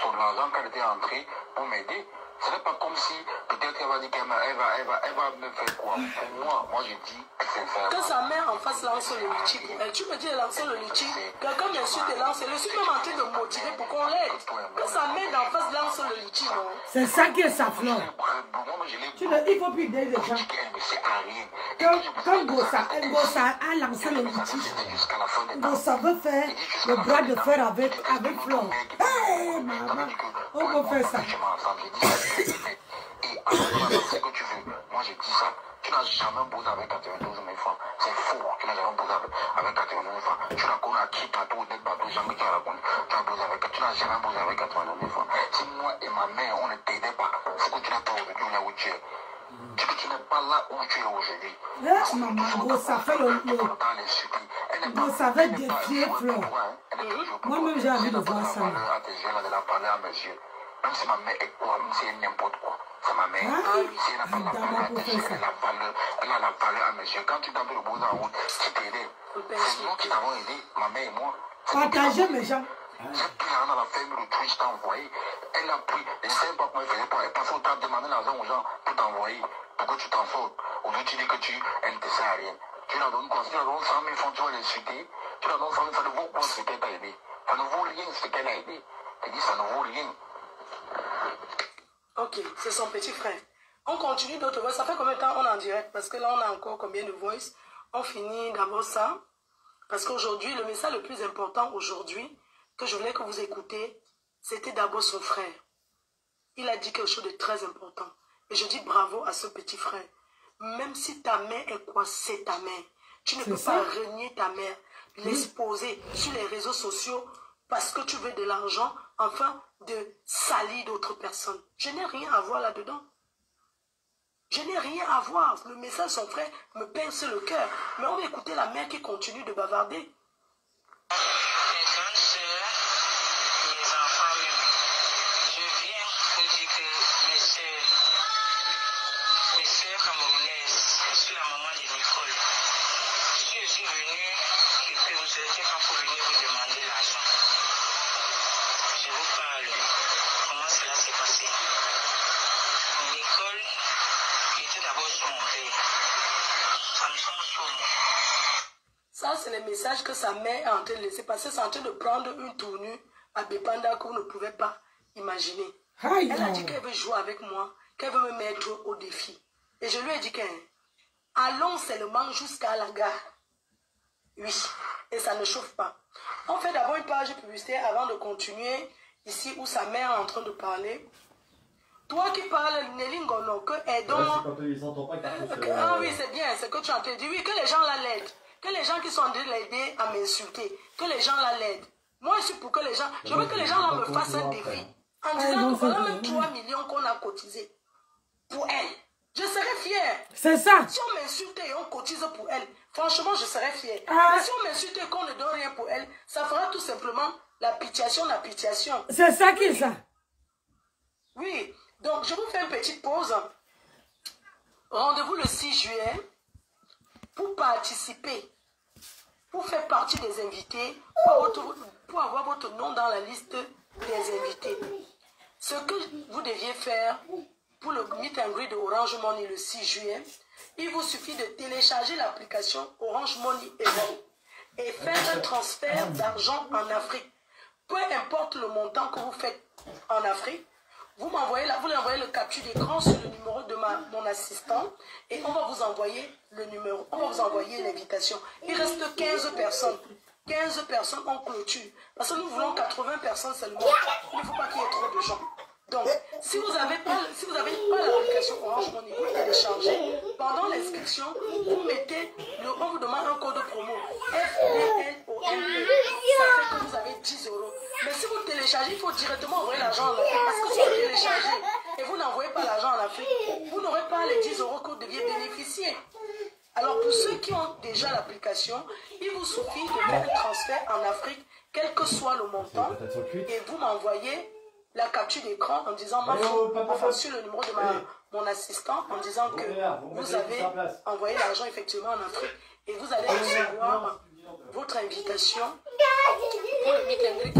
son argent qu'elle était entrée pour m'aider. Ce n'est pas comme si peut-être qu'elle va dire qu'elle va me faire quoi. Pour moi je dis que c'est ça. Quand sa mère en face lance le litchi, tu me dis de lancer le litchi, quelqu'un bien sûr te lance, le suis même en train de motiver pour qu'on l'aide. Quand sa mère d'en face lance le litchi, non. C'est ça qui est sa fleur. Il ne faut plus aider les gens. Quand Gossa a lancé le litchi, Gossa veut faire le bras de fer avec Fleur. Hey, maman, on peut faire ça. Et alors, c'est que tu veux. Moi, je dis ça. Tu n'as jamais posé avec 92 000 francs. C'est faux. Tu n'as jamais posé avec 92 000 francs. Tu la connais à qui, partout, net, partout, jamais tu la connais. Tu n'as jamais posé avec 92 000 francs. Si moi et ma mère, on ne t'aidait pas, c'est que tu n'es pas aujourd'hui là où tu es. C'est que tu n'es pas là où tu es aujourd'hui. Maman, ça fait ça va défier Fleur. Moi-même, j'ai envie de voir ça. Même si ma mère est quoi, même si elle est n'importe quoi, c'est ma mère. Si elle n'a pas la valeur à tes yeux, elle a la valeur à mes yeux. Quand tu t'as vu le beau en route, tu t'es aidé. C'est nous qui t'avons aidé, ma mère et moi. Partagez mes gens. Cette pile-là, la ferme, le twist t'a envoyé. Elle a pris les 5 pas comment elle faisait pour elle passer au temps de demander l'argent aux gens pour t'envoyer, pour que tu t'en sortes. Aujourd'hui, tu dis que elle ne te sert à rien. Tu la donnes quoi? Si tu la donnes 100 000 francs, tu vas l'insulter. Tu la donnes 100 000, ça ne vaut pas ce qu'elle t'a aidé. Ça ne vaut rien ce qu'elle a aidé. Elle dit ça ne vaut rien. Ok, c'est son petit frère. On continue d'autres voice. Ça fait combien de temps on est en direct? Parce que là, on a encore combien de voice? On finit d'abord ça. Parce qu'aujourd'hui, le message le plus important aujourd'hui, que je voulais que vous écoutez, c'était d'abord son frère. Il a dit quelque chose de très important. Et je dis bravo à ce petit frère. Même si ta mère est coincée, ta mère, tu ne peux pas renier ta mère, l'exposer sur les réseaux sociaux parce que tu veux de l'argent, afin de salir d'autres personnes. Je n'ai rien à voir là-dedans. Je n'ai rien à voir. Le message de son frère me pince le cœur. Mais on va écouter la mère qui continue de bavarder. Ça, c'est le message que sa mère est en train de laisser passer. C'est en train de prendre une tournure à Bépanda qu'on ne pouvait pas imaginer. Elle a dit qu'elle veut jouer avec moi, qu'elle veut me mettre au défi. Et je lui ai dit allons seulement jusqu'à la gare. Oui, et ça ne chauffe pas. On fait d'abord une page publicitaire avant de continuer ici où sa mère est en train de parler. Toi qui parles, Nelly Ngono, que aidons... Ah oui, c'est bien, c'est que tu es en train de dire. Oui, que les gens la l'aident. Que les gens qui sont en train de l'aider à m'insulter, que les gens la l'aident. Moi, je suis pour que les gens... Je veux que les gens là me fassent un défi. En disant que voilà même 3 millions qu'on a cotisé pour elle. Je serais fière. C'est ça. Si on m'insulte et on cotise pour elle, franchement, je serais fière. Mais si on m'insulte et qu'on ne donne rien pour elle, ça fera tout simplement la pitiation. C'est ça qui est ça. Oui. Donc, je vous fais une petite pause. Rendez-vous le 6 juillet pour participer, pour faire partie des invités, pour avoir votre nom dans la liste des invités. Ce que vous deviez faire pour le meet and greet de Orange Money le 6 juillet, il vous suffit de télécharger l'application Orange Money et faire un transfert d'argent en Afrique. Peu importe le montant que vous faites en Afrique, vous m'envoyez le capture d'écran sur le numéro de mon assistant et on va vous envoyer le numéro, on va vous envoyer l'invitation. Il reste 15 personnes. 15 personnes en clôture. Parce que nous voulons 80 personnes seulement. Il ne faut pas qu'il y ait trop de gens. Donc, si vous n'avez pas l'application Orange Money, vous téléchargez. Pendant l'inscription, vous mettez, on vous demande un code promo. FDLOME. Ça fait que vous avez 10 €. Mais si vous téléchargez, il faut directement envoyer l'argent en Afrique. Parce que si vous téléchargez et vous n'envoyez pas l'argent en Afrique, vous n'aurez pas les 10 € que vous deviez bénéficier. Alors, pour ceux qui ont déjà l'application, il vous suffit de faire un transfert en Afrique, quel que soit le montant, et vous m'envoyez la capture d'écran en disant, enfin, sur le numéro de mon assistant, en disant que vous avez envoyé l'argent effectivement en Afrique, et vous allez recevoir votre invitation pour le meet and greet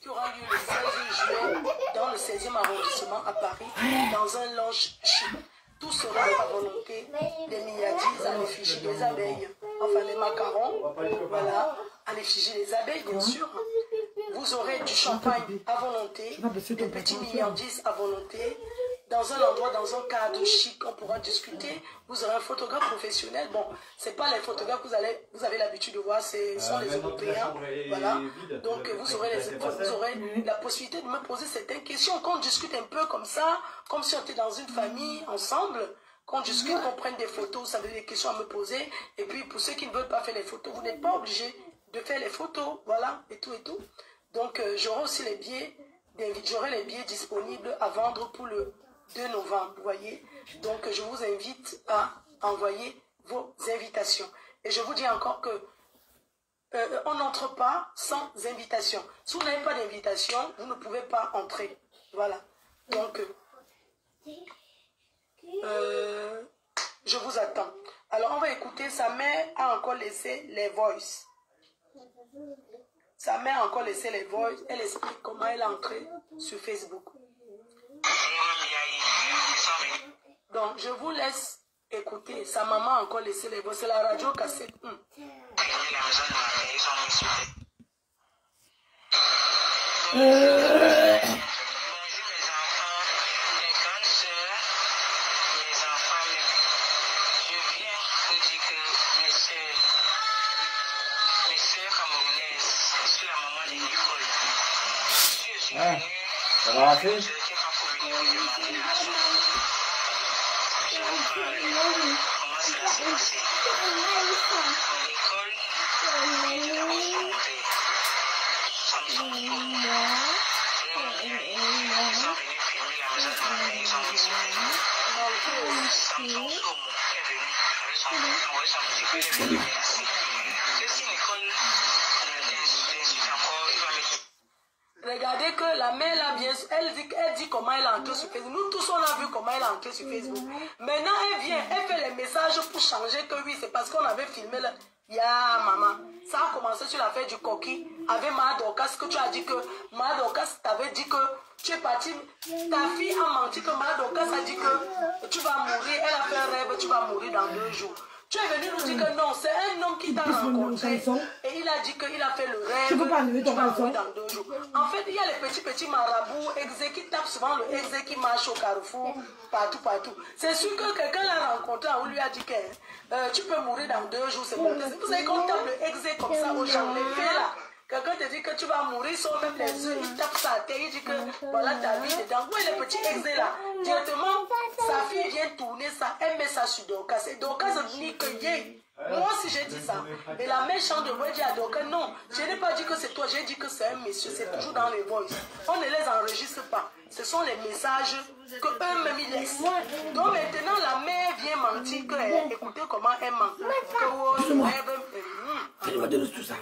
qui aura lieu le 16 juillet dans le 16e arrondissement à Paris, dans un lounge chic. Tout sera à volonté des milliardises à l'effigie des abeilles. Enfin, les macarons, voilà, à l'effigie des abeilles, bien sûr. Vous aurez du champagne à volonté, des petits milliardises à volonté. Dans un endroit, dans un cadre chic, on pourra discuter. Vous aurez un photographe professionnel. Bon, ce n'est pas les photographes que vous avez l'habitude de voir, ce sont les Européens. Voilà. Donc, vous aurez la possibilité de me poser certaines questions. Qu'on discute un peu comme ça, comme si on était dans une famille, ensemble. Qu'on discute, qu'on prenne des photos, ça veut dire des questions à me poser. Et puis, pour ceux qui ne veulent pas faire les photos, vous n'êtes pas obligé de faire les photos. Voilà, et tout et tout. Donc, j'aurai aussi les billets disponibles à vendre pour le 2 novembre, vous voyez. Donc, je vous invite à envoyer vos invitations. Et je vous dis encore que on n'entre pas sans invitation. Si vous n'avez pas d'invitation, vous ne pouvez pas entrer. Voilà. Donc, je vous attends. Alors, on va écouter. Sa mère a encore laissé les voices. Sa mère a encore laissé les voices. Elle explique comment elle est entrée sur Facebook. Donc, je vous laisse écouter. Sa maman a encore laissé les voix. C'est la radio cassette. Ça va assez? Regardez que la mère là, elle dit comment elle est entrée sur Facebook. Nous tous on a vu comment elle est entrée sur Facebook. Maintenant elle vient, elle fait les messages pour changer que oui, c'est parce qu'on avait filmé le... Ya maman, ça a commencé sur l'affaire du coquille avec Madokas, que tu as dit que Madokas t'avait dit que tu es parti, ta fille a menti que Madokas a dit que tu vas mourir, elle a fait un rêve, tu vas mourir dans 2 jours. Tu es venu nous dire que non, c'est un homme qui t'a rencontré et il a dit qu'il a fait le rêve, tu vas mourir dans 2 jours. En fait, il y a les petits marabouts, exé qui tapent souvent le exé qui marche au carrefour, partout. C'est sûr que quelqu'un l'a rencontré, on lui a dit que tu peux mourir dans 2 jours, c'est bon. Vous savez qu'on tape le exé comme ça aux gens, les faits là. Quelqu'un te dit que tu vas mourir, sans même les œufs, il tape sa tête, il dit que voilà ta vie dedans. Où est le petit exé là? Directement, sa fille vient tourner ça, elle met ça sur Dorcas. Et Dorcas dit que yé. Moi aussi j'ai dit ça. Et la méchante de moi dit à Dorcas, non, je n'ai pas dit que c'est toi, j'ai dit que c'est un monsieur, c'est toujours dans les voices. On ne les enregistre pas. Ce sont les messages que eux-mêmes ils laissent. Donc maintenant la mère vient mentir que écoutez comment elle ment. Elle va donner tout ça.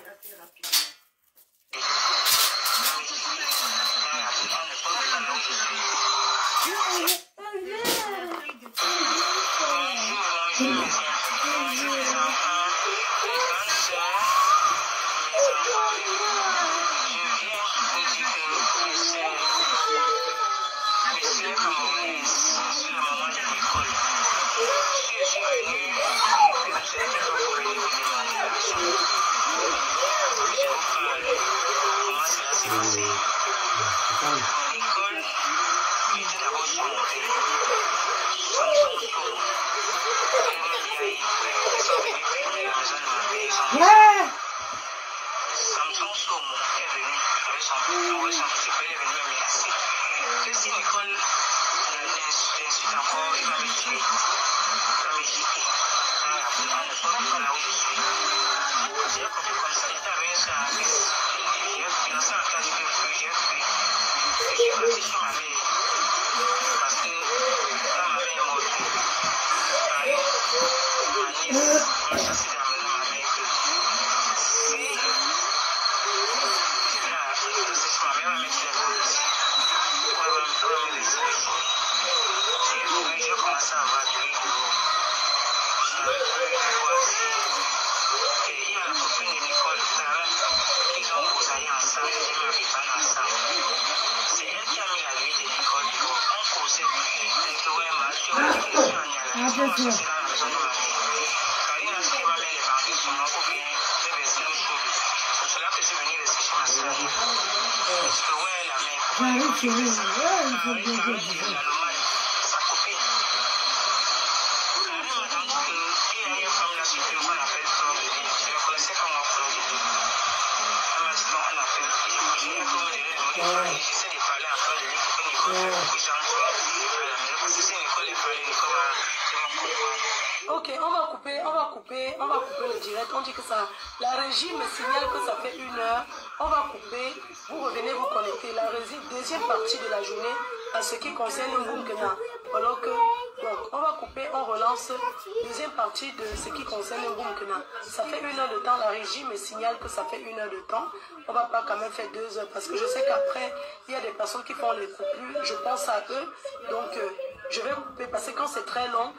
Ok, on va couper le direct. On dit que ça, la régie me signale que ça fait 1 heure. On va couper, vous revenez vous connecter. La régie, deuxième partie de la journée, à ce qui concerne Mbumkena. Alors que, donc, on va couper, on relance. Deuxième partie de ce qui concerne Mbumkena. Ça fait 1 heure de temps, la régie me signale que ça fait 1 heure de temps. On va pas quand même faire 2 heures parce que je sais qu'après, il y a des personnes qui font les coupures. Je pense à eux. Donc, je vais couper parce que quand c'est très long,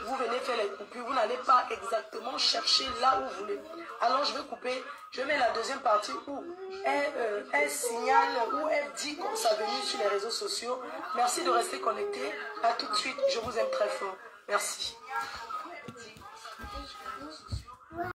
vous venez faire les coupures, vous n'allez pas exactement chercher là où vous voulez. Alors je vais couper, je mets la deuxième partie où elle signale, où elle dit comme ça venue sur les réseaux sociaux. Merci de rester connecté. À tout de suite, je vous aime très fort. Merci.